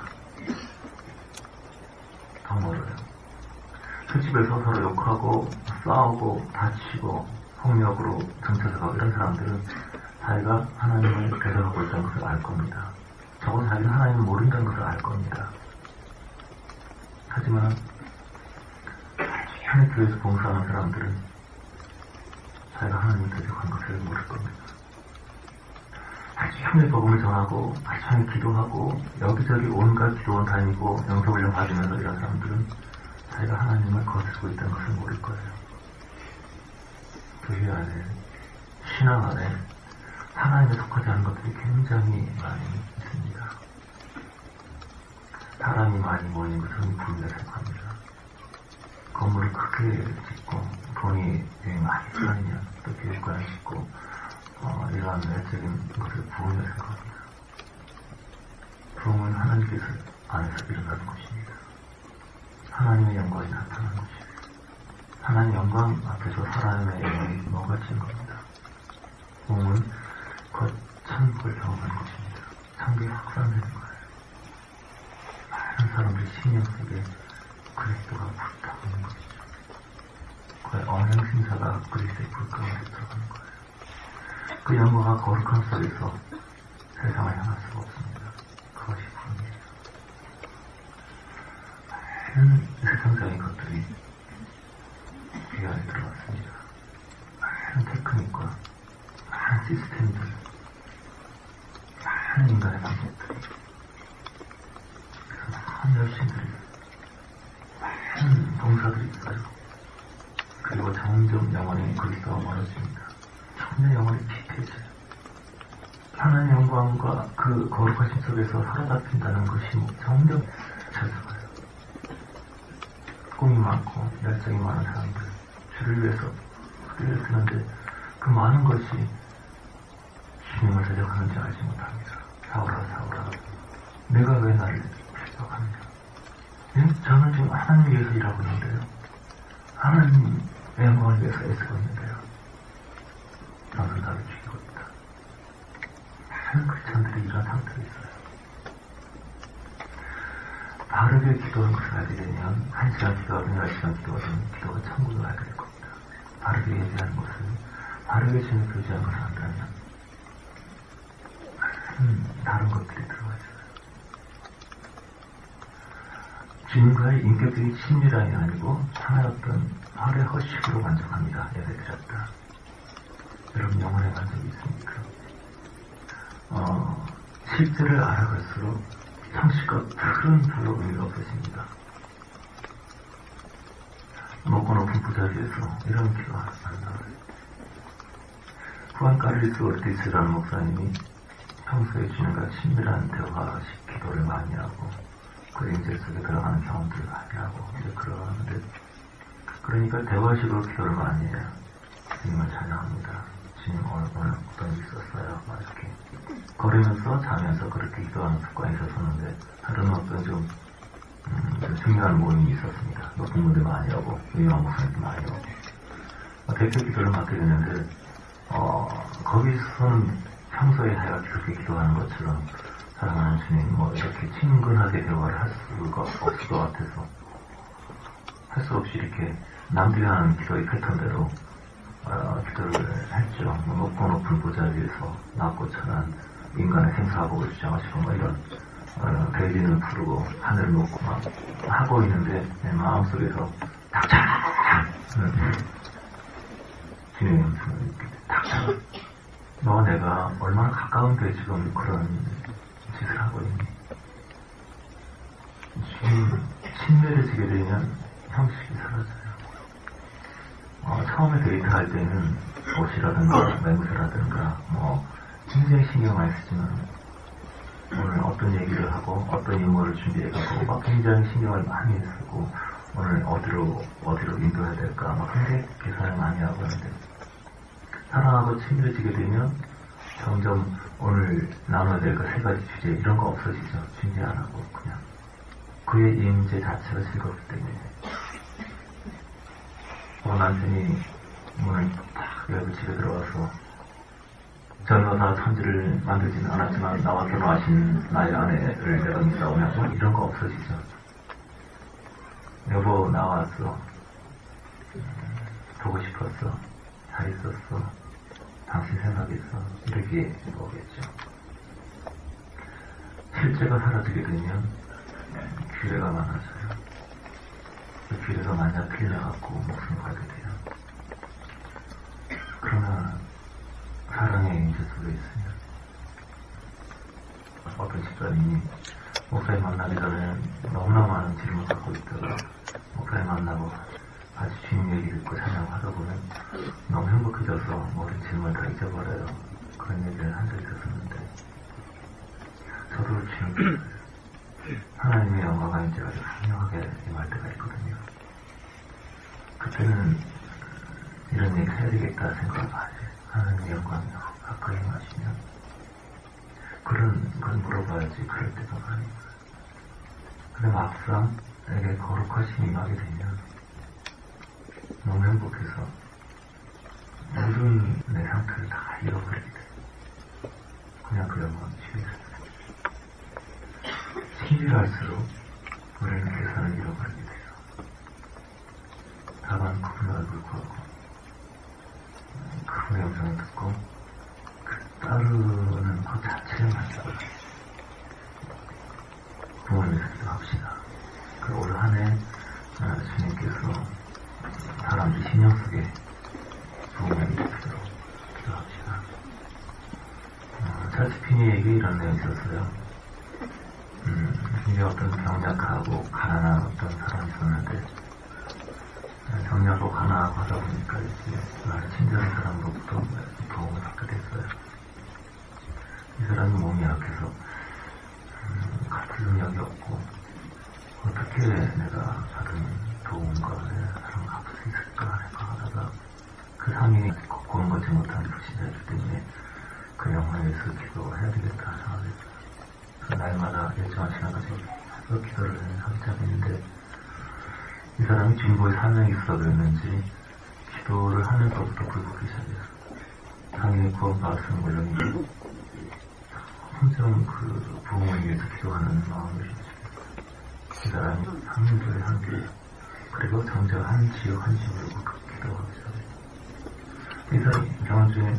더 멀어요. 술집에서 서로 욕하고 싸우고 다치고 폭력으로 정쳐서가고 이런 사람들은 자기가 하나님을 대적하고 있다는 것을 알 겁니다. 적어도 자기는 하나님을 모른다는 것을 알 겁니다. 하지만 현의 교회에서 봉사하는 사람들은 자기가 하나님을 대적한 것을 모를 겁니다. 하루종일 복음을 전하고 하루종일 기도하고 여기저기 온갖 기도원 다니고 영성훈련 받으면서 이런 사람들은 자기가 하나님을 거스르고 있다는 것을 모를 거예요. 교회 안에 신앙 안에 하나님에 속하지 않은 것들이 굉장히 많이 있습니다. 사람이 많이 모이는 것은 부흥이라 생각합니다. 건물을 크게 짓고 돈이 많이 쌓이면 또 교육관을 짓고 이러한 외적인 것을 부흥이라 생각합니다. 부흥은 하나님께서 안에서 일어나는 것입니다. 하나님의 영광이 나타나는 것입니다. 하나님의 영광 앞에서 사람의 영광이 먹어지는 겁니다. 부흥은 곧 천국을 경험하는 것입니다. 천국이 확산되는 거예요. 많은 사람들이 신령 속에 그리스도가 불타오는 것이죠. 그의 언행심사가 그리스도의 불가운데 들어가는 거예요. 그 영광과 거룩함 속에서 세상을 향할 수가 없습니다. 그것이 부름이에요. 많은 세상적인 것들이 귀 안에 들어왔습니다. 많은 테크닉과 많은 시스템들, 많은 인간의 방법들이, 많은 열심들이, 많은 동사들이 있어요. 그리고 점점 영혼이 그리스도와 멀어집니다. 점점 영혼이 피폐해져요. 하나님의 영광과 그 거룩하신 속에서 사로잡힌다는 것이 점점 찾아가요. 꿈이 많고 열정이 많은 사람들, 주를 위해서 그들을 쓰는데 그 많은 것이 주님을 대적하는지 알지 못합니다. 사울아 사울아, 내가 왜 나를 대적하느냐. 저는 지금 하나님 위해서 일하고 있는데요. 하나님의 영광을 위해서 애쓰고 있는데요. 너는 나를 죽이고 있다. 많은 크리스천들이 이런 상태에 있어요. 바르게 기도하는 것을 알게 되면 1시간 기도하든 10시간 기도하든 기도가 천국을 알게 될 겁니다. 바르게 얘기하는 것을, 바르게 주님을 교제하는 것을 한다면 다른 것들이 들어와 있어요. 주님과의 인격적인 친밀함이 아니고 하나의 어떤 활의 허식으로 만족합니다. 예배드렸다. 여러분 영혼의 만족이 있습니까? 실제를 알아갈수록 형식과 틀은 별로 의미가 없어집니다. 높고 높은 부자리에서 이런 기도가 안 나와요. 후안 카를리스 오르티스라는 목사님이 평소에 주님과 친밀한 대화식 기도를 많이 하고 그 인재 속에 들어가는 경험들을 많이 하고 이제 그러는데, 그러니까 대화식으로 기도를 많이 해요. 주님을 찬양합니다. 주님 오늘 어떤 일이 있었어요? 막 이렇게 걸으면서 자면서 그렇게 기도하는 습관이 있었었는데, 다른 어떤 좀 중요한 모임이 있었습니다. 높은 분들 많이 오고 유명한 목사님들 많이 오고 대표 기도를 맡게 되는데 거기서는 평소에 제가 그렇게 기도하는 것처럼 사랑하는 주님 뭐 이렇게 친근하게 대화를 할 수가 없을 것 같아서 할 수 없이 이렇게 남들이 하는 기도의 패턴대로 기도를 했죠. 높고 높은 보좌 위에서 낮고 천한 인간의 생사하복을 주장하시고 뭐 이런 대리는 부르고 하늘을 놓고 막 하고 있는데 내 마음속에서 닥쳐! 주님 닥쳐! 너와 내가 얼마나 가까운데 지금 그런 짓을 하고 있니? 주님 친밀해지게 되면 형식이 사라져요. 처음에 데이트할 때는 옷이라든가 맹세라든가 뭐 굉장히 신경 많이 쓰지만 오늘 어떤 얘기를 하고 어떤 유머를 준비해가고 막 굉장히 신경을 많이 쓰고 오늘 어디로 인도해야 될까 막 굉장히 계산을 많이 하고 하는데, 사랑하고 친밀해지게 되면 점점 오늘 나눠야 될 그 세 가지 주제 이런 거 없어지죠. 준비 안 하고 그냥 그의 임재 자체가 즐겁기 때문에. 남편이 문을 딱 열고 집에 들어와서 전노사 천지를 만들지는 않았지만 나와 결혼하신 나의 아내를 내가 믿사오냐 뭐 이런 거 없어지죠. 여보 나왔어. 보고 싶었어. 잘 있었어. 당신 생각했어. 이렇게 오겠죠. 실제가 사라지게 되면 규례가 많아져요. 그 규례가 만약 틀려갖고 목숨을 걸게 돼요. 그러나 사랑의 인재 속에 있으면 어떤 집사님이 목사님 만나기 전에 너무나 많은 질문을 갖고 있다가 목사님 만나고 같이 주님 얘기 듣고 찬양하다 보면 너무 행복해져서 모든 질문을 다 잊어버려요. 그런 얘기를 한 적이 있었는데 저도 지금 하나님의 영광과 인재가 아주 분명하게 임할 때가 있거든요. 그때는 이런 얘기를 해야 되겠다 생각을 하지. 하나님의 영광이 가까이 임하시면 그런 걸 물어봐야지 그럴 때가 많이. 근데 막상 내게 거룩하신 임하게 되면 너무 행복해서 모든 내 상태를 다 잃어버리게 돼. 그냥 그 영광이 치유해요. 친밀할수록 우리는 하루는 그 자체를 만들어요. 부모님께서 기도합시다. 올 한해 주님께서 사람들 신령 속에 부모님이 있도록 기도합시다. 찰스 피니에게 이런 내용이 있었어요. 이제 어떤 병약하고 가난한 어떤 사람이 있었는데 병약하고 가난하고 하다 보니까 이제 친절한 사람으로부터 도움을 받게 됐어요. 이 사람이 몸이 약해서 같은 능력이 없고 어떻게 내가 받은 도움과 사랑을 갚을 수 있을까 생각하다가 그 상인이 거꾸로 걷지 못한 불신자이기 때문에 그 영혼에 위해서 기도해야 되겠다 생각했어요. 그 날마다 일정한 시간 가지고 기도를 하기 시작했는데 이 사람이 중보의 사명이 있어 그랬는지 기도를 하면서부터 불붙기 시작했어요. 상인이 구원받았으면 물론이고 혼전 그 부모에 위해서 기도하는 마음을 이 사람이 상인들의 한 교회 그리고 정작 한 지역 한 지역으로 기도하기 시작했어요. 이 사람이 병원 중에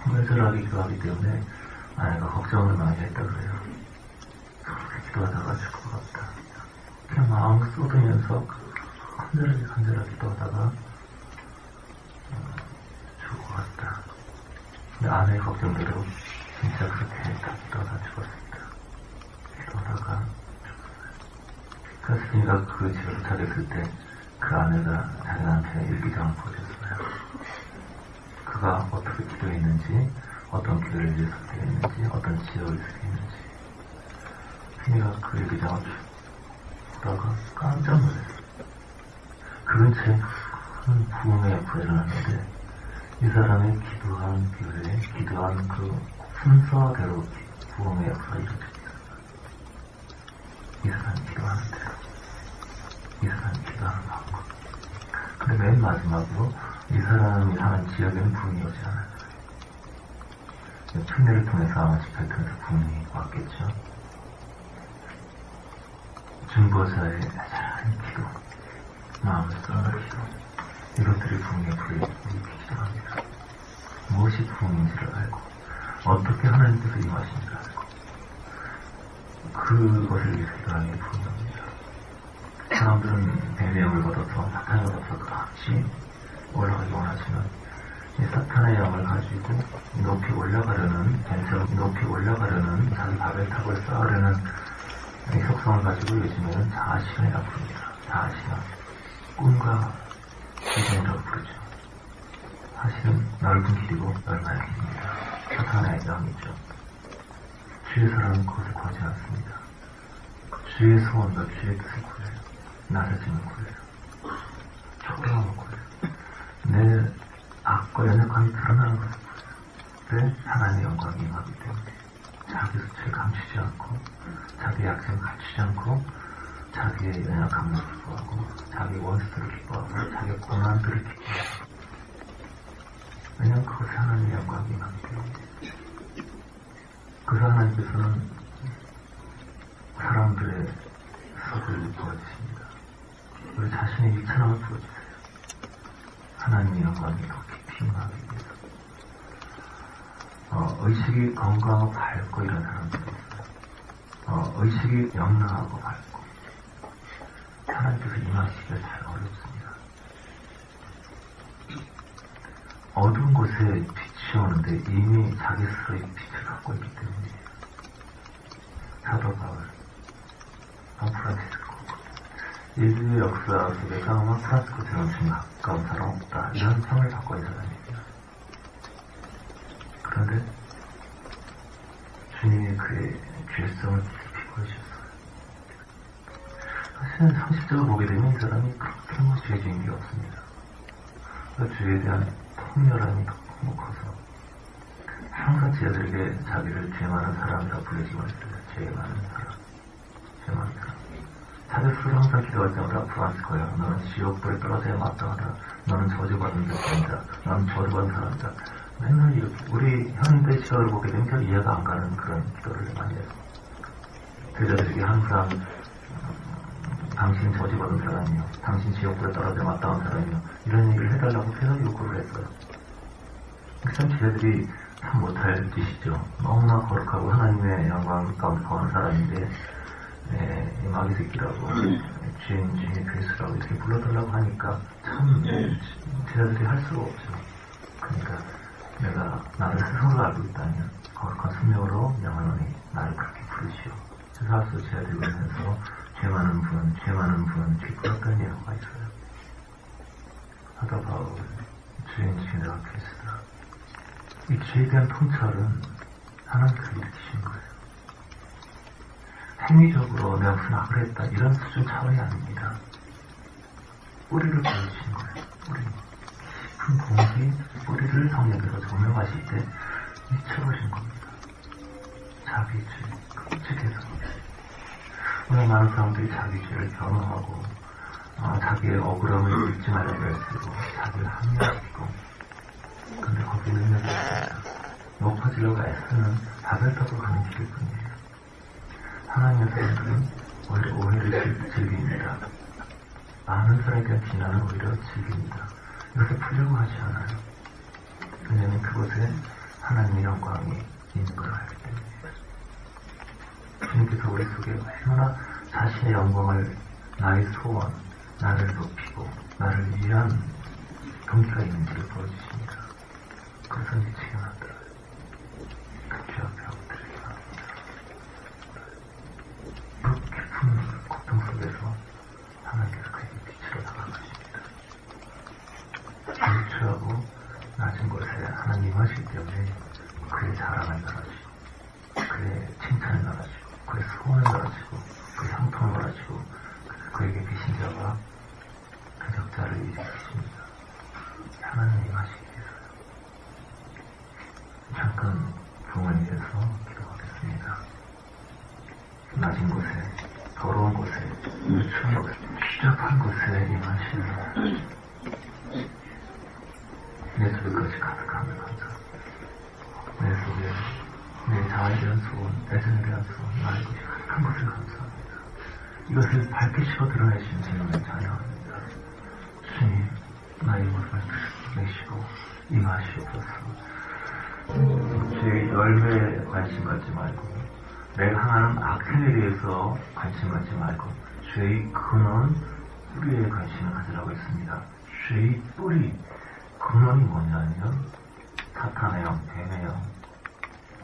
혼혈하게 기도하기 때문에 아내가 걱정을 많이 했다 그래요. 그렇게 기도하다가 죽을 것 같다. 그냥 마음을 쏟으면서 간절하게 기도하다가 죽을 것 같다. 근데 아내의 걱정대로 진짜 그렇게 했다. 기도하다 죽었습니다. 기도하다가 죽었어요. 그래서 제가 그 집에 도착했을 때 그 아내가 자기한테 일기장을 보여줬어요. 그가 어떻게 기도했는지, 어떤 기도를 위해서 기도했는지, 어떤 지역을 위해서 기도했는지. 피니가 그 일기장을 보다가 깜짝 놀랐어요. 그 근처에 큰 부흥의 역사가 일어났는데 이 사람의 기도한 교회에 기도한 그 순서대로 부흥의 역사가 이루어집니다. 이 사람이 기도하는 대로 이 사람이 기도하는 방법. 근데 맨 마지막으로 이 사람이 사는 지역에는 부흥이 오지 않았어요. 특례를 통해서 아마 집회를 통해서 부흥이 왔겠죠. 중보자의 자잘한 기도, 마음을 쏟는 기도, 이것들이 부흥의 불을 일으키기 시작합니다. 무엇이 부흥인지를 알고 어떻게 하나님께서 임하시는지를 알고 그것을 위해서 기도하는 게 부흥입니다. 사람들은 뱀의 영을 받아서 사탄을 받아서 같이 올라가기 원하지만 이 사탄의 영을 가지고 높이 올라가려는 뱀처럼 높이 올라가려는 자기 바벨탑을 쌓으려는 이 속성을 가지고 요즘에는 자아실현이라고 부릅니다. 자아실현. 꿈과 비전이라고 부르죠. 사실은 넓은 길이고 넓은 길입니다. 사탄의 영이죠. 주의 사랑은 그것을 구하지 않습니다. 주의 소원과 주의 뜻을 구해요. 낮아짐을 구해요. 초라함을 구해요. 내 악과 연약함이 드러나는 것을 구해요. 왜? 하나님의 영광이 임하기 때문에 자기 수치를 감추지 않고 자기의 약점을 갖추지 않고 자기의 연약함을 기뻐하고 자기의 원수들을 기뻐하고 자기의 고난들을 기뻐하고 왜냐하면 그것이 하나님의 영광이 임하기 때문에 그래서 하나님께서는 사람들의 속을 도와주십니다. 우리 자신의 유창함을 부어주세요. 하나님의 영광이 더 깊이 임하기 위해서 의식이 건강하고 밝고 이런 사람들이 있어요. 의식이 영롱하고 밝고 하나님께서 임하시기가 잘 어렵습니다. 어두운 곳에 빛이 오는데 이미 자기 스스로의 빛을 갖고 있기 때문이에요. 사도 바울, 프란치스코 인류의 역사 속에서 아마 프란치스코처럼 좀 가까운 사람 없다 이런 평을 갖고 있는 사람입니다. 그런데 주님이 그의 죄성을 깊이 보여주셨어요. 사실은 상식적으로 보게 되면 이 사람이 그렇게 죄 지은 게 없습니다. 그 죄에 대한 통렬함이 너무 커서 항상 제자들에게 자기를 죄 많은 사람이라고 불리지만 했어요. 죄 많은 사람, 죄 많은 사람. 자기 스스로 항상 기도할 때마다 프란치스코야, 너는 지옥불에 떨어져야 마땅하다. 너는 저주받은 자입니다. 너는 저주받은 사람이다. 맨날 이렇게 우리 현대 시각으로 보게 되면 별 이해가 안 가는 그런 기도를 많이 해요. 제자들에게 항상 당신 저주받은 사람이요, 당신 지옥불에 떨어져야 마땅한 사람이요, 이런 얘기를 해달라고 계속 요구를 했어요. 참 제자들이 참 못할 짓이죠. 너무나 거룩하고 하나님의 영광 가운데 거하는 사람인데 이 마귀 새끼라고 주인의 괴수라고 이렇게 불러달라고 하니까 참 제자들이 할 수가 없죠. 그러니까 내가 나를 스스로 알고 있다면 거룩한 순명으로 명하노니 나를 그렇게 부르시오. 사서 제자들이 그러면서 죄 많은 분 기쁘었던 예화가 있어요. 하다 바울 주인 내가 괴수다. 이 죄에 대한 통찰은 하나님께서 일으키신 거예요. 행위적으로 내가 무슨 악을 했다 이런 수준 차원이 아닙니다. 뿌리를 보여주신 거예요. 뿌리. 깊은 공기 뿌리를 성령께서 조명하실 때 미쳐버린 겁니다. 자기 죄, 끔찍해서. 오늘 많은 사람들이 자기 죄를 변호하고 자기의 억울함을 잊지 말라고 애쓰고 자기를 합리화시키고 근데 거기에 능력이 없습니다. 높아지려고 애쓰는 바벨탑으로 가는 길일 뿐이에요. 하나님의 사람들은 오히려 오해를 즐깁니다. 많은 사람에 대한 비난을 오히려 즐깁니다. 이것을 풀려고 하지 않아요. 왜냐하면 그곳에 하나님의 영광이 있는 걸 알기 때문입니다. 주님께서 우리 속에 얼마나 자신의 영광을 나의 소원, 나를 높이고 나를 위한 동기가 있는지를 보여주십니다. 그래서 미치게 만들어요. 그 죄 앞에 엎드리게 합니다. 그 깊은 고통 속에서 하나님께서 그에게 빛으로 다가가십니다. 질투하고 낮은 곳에 하나님 임하시기 때문에 그의 자랑을 나가시고 그의 칭찬을 나가시고 그의 소원을 나가시고 그의 형통을 나가시고 그에게 계신 자와 대적자를 일으키십니다. 하나님 임하시기 위해서요. 잠깐 부모에 대해서 기도하겠습니다. 낮은 곳에, 더러운 곳에, 추운 곳에, 추잡한 곳에 임하시는 내 속에까지 가득함을 감사합니다. 내 속에 내 자아에 대한 소원, 애정에 대한 소원, 나의 것이 가득한 것을 감사합니다. 이것을 밝히시고 드러내시는 주님을 찬양합니다. 주님, 나의 모습을 내시고 임하시옵소서. 죄의 열매에 관심 갖지 말고 내가 향하는 악행에 대해서 관심 갖지 말고 죄의 근원, 뿌리에 관심을 가지라고 했습니다. 죄의 뿌리, 근원이 뭐냐면 사탄의 영, 뱀의 영,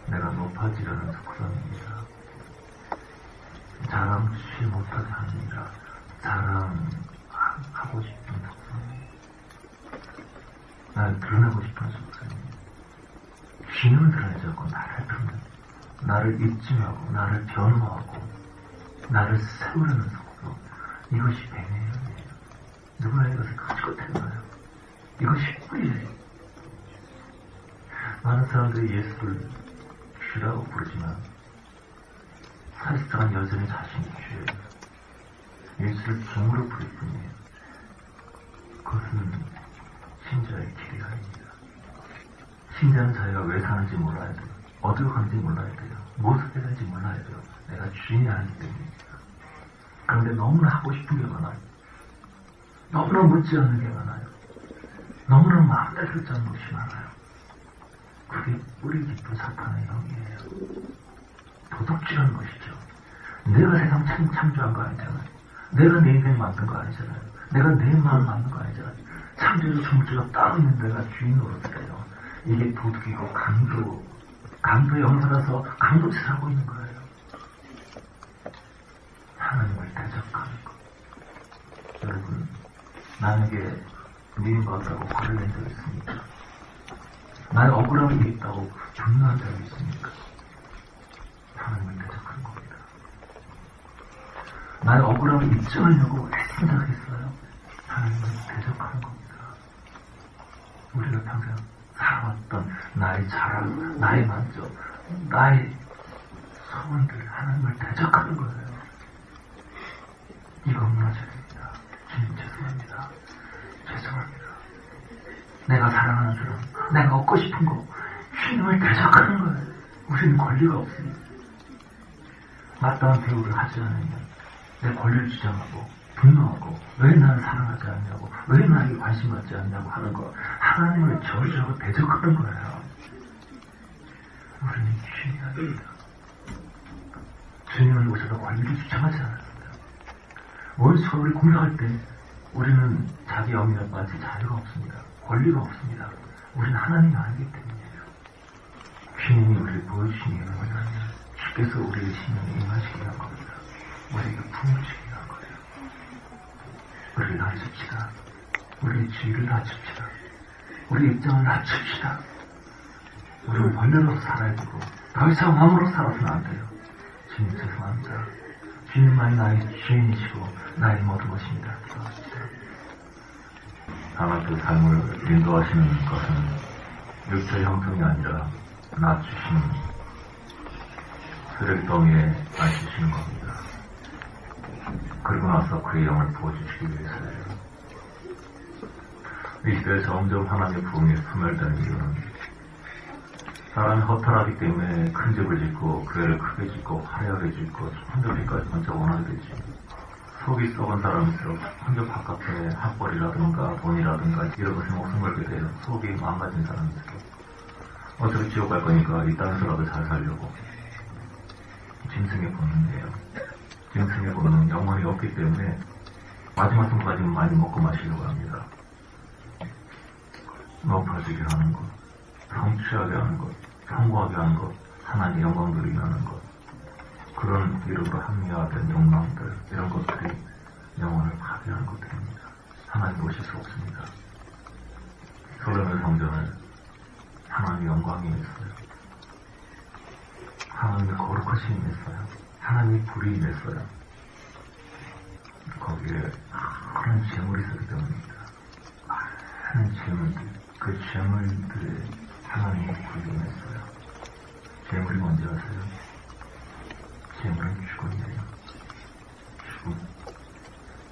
내가 높아지려는 속성입니다. 자랑치 못하게 합니다. 자랑하고 싶은 속성입니다. 나를 드러내고 싶은 속성입니다. 기능을 드러내지 않고 나를 드러내고 나를 입증하고 나를 변호하고 나를 세우려는 속성, 이것이 뱀의 영이에요. 누구나 이것을 가지고 태어나요. 이것이 뿌리예요. 많은 사람들이 예수를 주라고 부르지만 사실상은 여전히 자신이 주예요. 예수를 종으로 부를 뿐이에요. 그것은 신자의 길이 아닙니다. 신자는 자기가 왜 사는지 몰라야 돼요. 어디로 가는지 몰라야 돼요. 무엇을 해야 되는지 몰라야 돼요. 내가 주인이 아니기 때문입니다. 그런데 너무나 하고 싶은 게 많아요. 너무나 묻지 않는 게 많아요. 너무나 마음대로 듣지 않는 것이 많아요. 그게 뿌리 깊은 사탄의 영이에요. 도둑질하는 것이죠. 내가 세상 창조한 거 아니잖아요. 내가 내 인생 만든 거 아니잖아요. 내가 내 마음 만든 거 아니잖아요. 창조주 정주가 따로 있는 데가 주인으로 돼요. 이게 도둑이고 강도 영사라서 강도짓을 하고 있는 거예요. 하나님을 대적하는 것. 여러분, 남에게 미움받았다고 화를 낸 적 있습니까? 나의 억울함이 있다고 분노한 적이 있습니까? 하나님을 대적하는 겁니다. 나의 억울함을 입증하려고 애쓴 적이 있어요. 하나님을 대적하는 겁니다. 우리가 평생 살아왔던 나의 자랑, 나의 만족, 나의 소원들, 하나님을 대적하는 거예요. 이거 무너져야 됩니다. 주님 죄송합니다. 죄송합니다. 내가 사랑하는 사람, 내가 얻고 싶은 거, 주님을 대적하는 거예요. 우리는 권리가 없습니다. 마땅한 대우를 하지 않으면 내 권리를 주장하고 분노하고 왜 나를 사랑하지 않냐고, 왜 나에게 관심 갖지 않냐고 하는 거, 하나님을 저주하고 대적하는 거예요. 우리는 주인이 아닙니다. 주님은 오셔서 권리를 주장하지 않았습니다. 원수가 우리 공격할 때 우리는 자기 영역에 빠질 자유가 없습니다. 권리가 없습니다. 우리는 하나님이 아니기 때문이에요. 주님이 우리를 보여주시는 이유는 뭐냐면 주께서 우리의 신령에 임하시기 위한 겁니다. 우리에게 품으시기 위한 거예요. 우리를 낮춥시다. 우리의 주의를 낮춥시다. 우리의 입장을 낮춥시다. 우리는 벌레로서 살아야 되고 더 이상 왕으로 살아서는 안 돼요. 주님 죄송합니다. 주님만이 나의 주인이시고 나의 모든 것입니다. 기도합시다. 하나님의 삶을 인도하시는 것은 육체 형성이 아니라 낮추시는 쓰레기덩이에 앉히시는 겁니다. 그리고 나서 그의 영을 부어주시기 위해서예요. 이 시대에 점점 하나님의 부흥이 소멸되는 이유는 사람이 허탈하기 때문에 큰 집을 짓고 교회를 크게 짓고 화려하게 짓고 혼자비까지 먼저 원하게 되지. 속이 썩은 사람일수록 혼자 바깥에 학벌이라든가 돈이라든가 이런 것에 목숨 걸게 돼요. 속이 망가진 사람일수록. 어차피 지옥 갈 거니까 이 땅에서라도 잘 살려고. 짐승의 본능이에요. 짐승의 본능은 영혼이 없기 때문에 마지막 순간까지는 많이 먹고 마시려고 합니다. 높아지게 하는 것, 성취하게 하는 것, 성공하게 하는 것, 하나님의 영광 누리게 하는 것, 그런 이름으로 합리화된 욕망들, 이런 것들이 영혼을 파괴하는 것들입니다. 하나님 오실 수 없습니다. 솔로몬 성전을 하나님의 영광이 임했어요. 하나님의 거룩하심이 임했어요. 하나님의 불이 임했어요. 거기에 많은 재물이 있었기 때문입니다. 많은 재물들, 그 재물들에 하나님의 불이 임했어요. 재물이 뭔지 아세요? 재물은 죽음이에요. 죽음,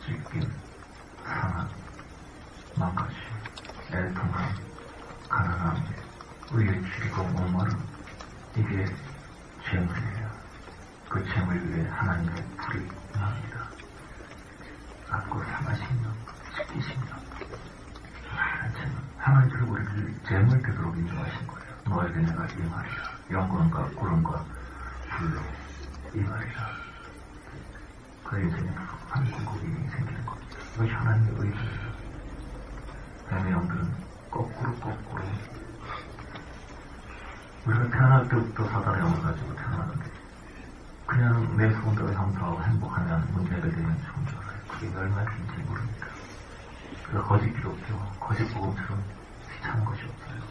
찢김, 상함, 망가짐, 애통함, 가난함, 의에 줄이고 목마름, 이게 재물이에요. 그 재물 위에 하나님의 불이 임합니다. 갖고 상하시며 찢기시며 많은 재물, 하나님께서 우리를 재물 되도록 인정하신 거예요. 너에게 내가 임하리라. 영광과 구름과 불로 임하리라. 그 인생에 한 굴곡이 생기는 겁니다. 이것이 하나님의 의지예요. 뱀의 영들은 거꾸로 우리가 태어날 때부터 사단의 영을 가지고 태어나는데 그냥 내 소원대로 형성하고 행복하면 문제가 되면 좋은 줄 알아요. 그게 얼마나 큰지 모릅니다. 그래서 거짓 기독교, 거짓 복음처럼 귀찮은 것이 없어요.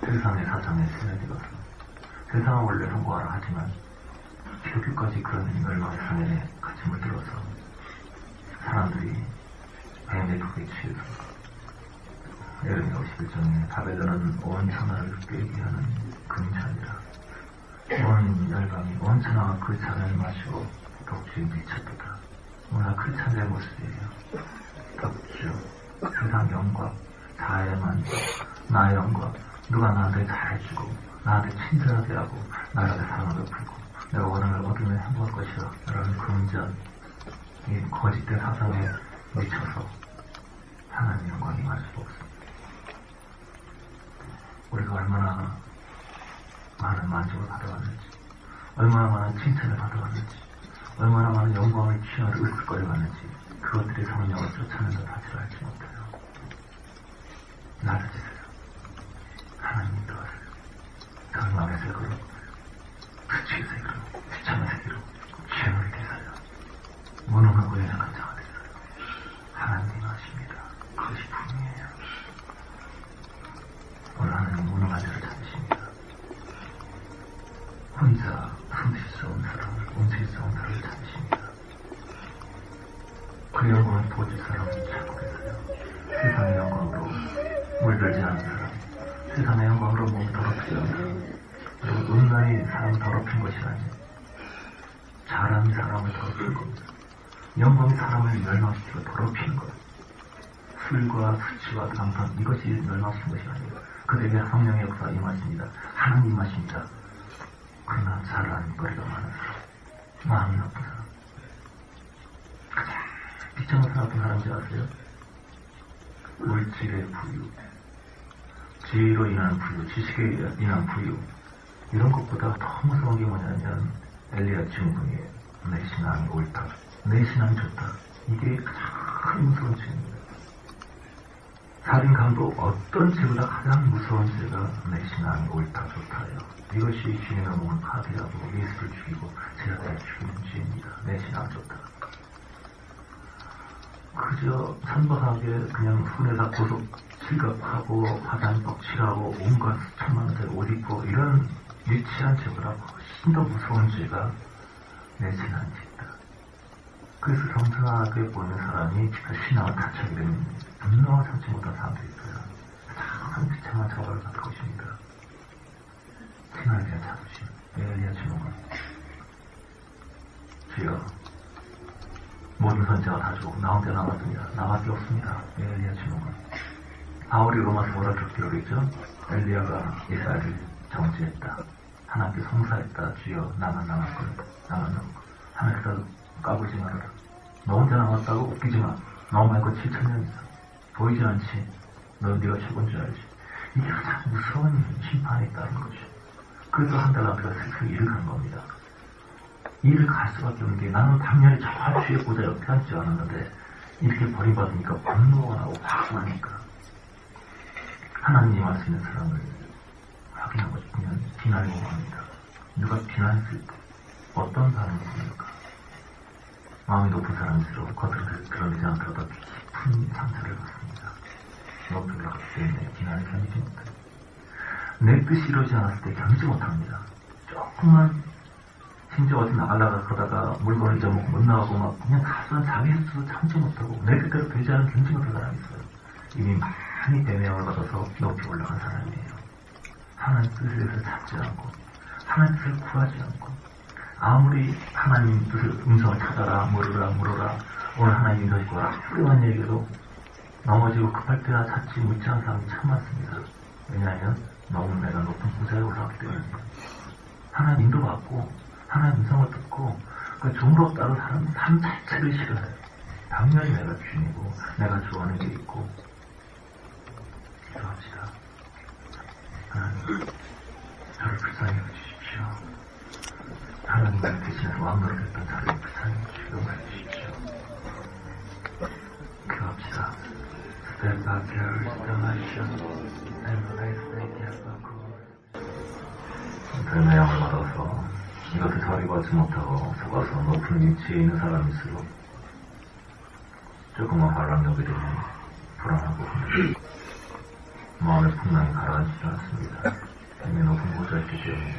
세상의 사장의 세뇌되어서 세상은 원래 성공하라 하지만 기독교까지 그런 멸망의 사내에 같이 물들어서 사람들이 뱀의 독에 취해서 예레미야 51장에 바벨론은 온 천하를 깨게 하는 금잔이라 온 열방이 온 천하가 그 잔을 마시고 독주에 미쳤도다. 오늘 그 찬의 모습이에요. 독주, 세상 영광, 자아의 만족, 나의 영광, 누가 나한테 잘해주고 나한테 친절하게 하고 나한테 사랑을 베풀고 내가 원하는 걸 얻으면 행복할 것이다 라는 금전, 이 거짓된 사상에 미쳐서 하나님의 영광이 임할 수가 없습니다. 우리가 얼마나 많은 만족을 받아왔는지, 얼마나 많은 칭찬을 받아왔는지, 얼마나 많은 영광의 취하를 으쓱거려왔는지 그것들이 성령을 쫓아내는 가치를 알지 못해요. 낮아지세요. 하나님 믿어하세요. 절망의 세계로, 수치의 세계로, 귀찮은 세계로, 죄물이 되세요. 무능하고 연약한 자가 되세요. 하나님이 아십니다. 그것이 분이에요. 오늘 하나님 무능한 자를 찾으십니다. 혼자 숨쉴 사람을, 움직일 수 없는 사람을 찾으십니다. 그 영광을 보여줄 사람을 찾고 계세요. 세상의 영광으로 물들지 않은 사람, 세상의 영광으로 몸 더럽히지 않은 사람, 그리고 은간히 사람을 더럽힌 것이 아니에요. 잘함이 사람을 더럽힌 겁니다. 영광이 사람을 멸망시키고 더럽히는 거예요. 술과 수치와 강판, 이것이 멸망시킨 것이 아니에요. 그들에게 성령의 역사가 임하십니다. 하나님 임하십니다. 그러나 잘하는 거리가 많은 사람, 마음이 나쁜 사람, 가장 비참하게 나쁜 사람인지 아세요? 물질의 부유, 지혜로 인한 부유, 지식에 인한 부유, 이런 것보다 더 무서운 게 뭐냐면 엘리야 증분이 내 신앙이 옳다, 내 신앙이 좋다. 이게 가장 무서운 죄입니다. 살인감도 어떤 죄보다 가장 무서운 죄가 내 신앙이 옳다, 좋다예요. 이것이 주님의 몸을 파괴하고 예수를 죽이고 제자들을 죽이는 죄입니다. 내 신앙 좋다. 그저 천박하게 그냥 손에다 고속 칠갑하고 화장법 칠하고 온갖 천만색 옷 입고 이런 유치한 죄보다 훨씬 더 무서운 죄가 내 신앙이 있다. 그래서 겸손하게 보이는 사람이 신앙을 타치하게 되는 분노와 참지 못한 사람들이 있어요. 참 비참한 저를 받을 것입니다. 신앙에 대한 자부심, 엘리야 증언은 주여 모든 선지자가 다 죽고 나 혼자 남았습니다. 나밖에 없습니다. 엘리야 증언은 바울이 로마서 뭐라 기록했죠? 엘리야가 이스라엘을 정지했다. 하나님께 송사했다. 주여 나만 남았군. 나만 남았군. 하나님께서 까불지 말아라. 너 혼자 남았다고 웃기지 마. 너 말고 7,000년 있어. 보이지 않지. 네가 최고인 줄 알지. 이게 가장 무서운 심판이 있다는 거죠. 그래서 한 달 앞에가 슬슬 일을 간 겁니다. 일을 갈 수밖에 없는 게 나는 당연히 저 주의 보좌 옆에 앉지 않았는데 이렇게 버림받으니까 분노가 나고 화가 나니까 하나님이 임할 수 있는 사람을 확인하고 싶으면 비난이 오갑니다. 누가 비난했을 때 어떤 반응이 듭니까? 마음이 높은 사람일수록 겉으로 드러내지 않더라도 깊은 상처를 받습니다. 높이 올라갔기 때문에 비난을 견디지 못해요. 내 뜻이 이루어지지 않았을 때 견디지 못합니다. 조금만 심지어 어디 나가려고 그러다가 물건을 잊어먹고 못 나가고 막 그냥 가서 자기 스스로 참지 못하고 내 뜻대로 되지 않은 견지 못한 사람이 있어요. 이미 많이 배명을 받아서 높이 올라간 사람이에요. 하나님 뜻을 찾지 않고 하나님 뜻을 구하지 않고 아무리 하나님 뜻을 음성을 찾아라 물어라 오늘 하나님 인도해 구하라 훌륭한 얘기도 넘어지고 급할 때나 찾지 묻지 않은 사람이 참 많습니다. 왜냐하면 너무 내가 높은 부자에 올라왔기 때문입니다. 하나님 인도받고 하나님 음성을 듣고 그 종부럽다고 사는 삶 자체를 싫어해요. 당연히 내가 주인이고 내가 좋아하는 게 있고 기도합시다. 하나님 저를 불쌍히 여주십시오. 하나님을 대신해서 왕노릇했던 저를 불쌍히 여주시고 말해주십시오. 기도합시다. Step back here, restoration, and life make us 그 내용을 받아서 이것을 저리 받지 못하고 속아서 높은 위치에 있는 사람일수록 조금만 바람력이 되면 불안하고 힘들고 마음의 풍랑이 가라앉지 않습니다. 이미 높은 보좌에 있기 때문에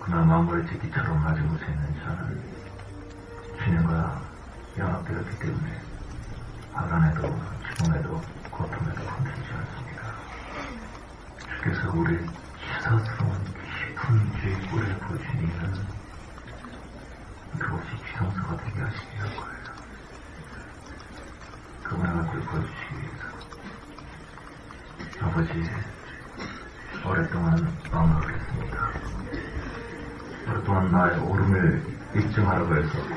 그날 마음을 지기처럼 가진 곳에 있는 저는 주님과 연합되었기 때문에 환난에도 죽음에도 고통에도 흔들리지 않습니다. 주께서 우리 시사스러운 깊은 죄의 꿀에 보여주니는 그것이 지성소가 되게 하시기 위한 거예요. 그분의 얼굴을 보여주시기 위해서 아버지 오랫동안 마음을 했습니다. 오랫동안 나의 옳음을 입증하라고 했었고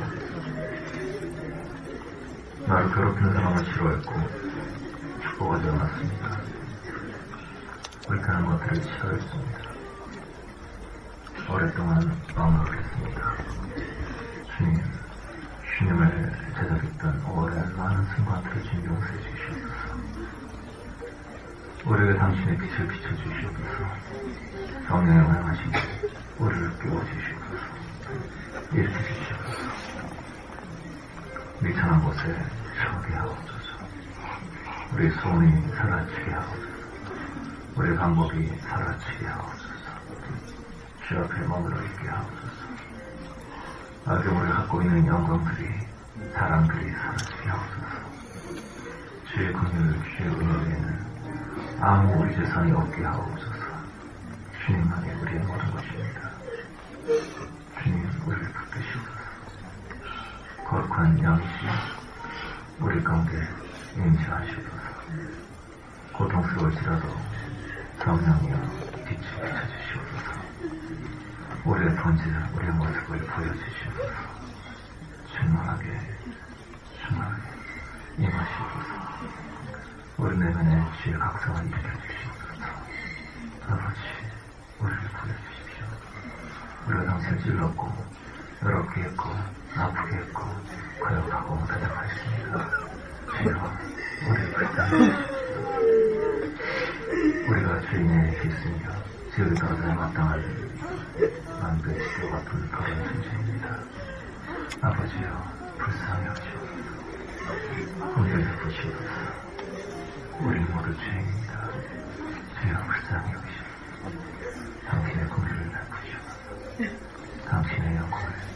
나를 괴롭히는 사람을 싫어했고 축복하지 않았습니다. 불편한 것들을 싫어했습니다. 오랫동안 마음을 했습니다. 주님을 제작했던 오랜 많은 순간들을 주님 용서해 주시옵소서. 우리에게 당신의 빛을 비춰주시옵소서. 성령의 활용하시고 우리를 깨워주시옵소서. 일으켜 주시옵소서. 미천한 곳에 서게 하옵소서. 우리의 소원이 사라지게 하옵소서. 우리의 방법이 사라지게 하옵소서. 주 앞에 머물러 있게 하옵소서. 악용을 갖고 있는 영광들이 사랑들이 사라지게 하옵소서. 주의 긍휼 주의 은혜에는 아무 우리 재산이 없게 하옵소서. 주님만이 우리의 모든 것입니다. 주님 우리를 붙드시옵소서. 거룩한 양이시여 우리 가운데 임재하시옵소서. 고통스러울지라도 성령이여 빛을 비춰주시옵소서. 우리의 본질, 우리의 모습을 보여주시옵소서. 충만하게 임하시옵소서. 우리 내면에 주의 각성을 일으켜주시옵소서. 아버지, 우리를 상처를 찔렀고 ö럽게 했고 아프게 했고 거역하고 대답하였습니다. 주여 우리를 불쌍히 여기시옵소서. 우리가 주인의 있으며 지옥에 떨어져야 마땅한 만배 시대와 불퍼른 존재입니다. 아버지여 불쌍히 여기시옵소서. 우리를 베푸시옵소서. 우리 모두 죄인입니다. 주여 불쌍히 여기시옵소서. 당신의 공의를 베푸시옵소서. 당신의 영광을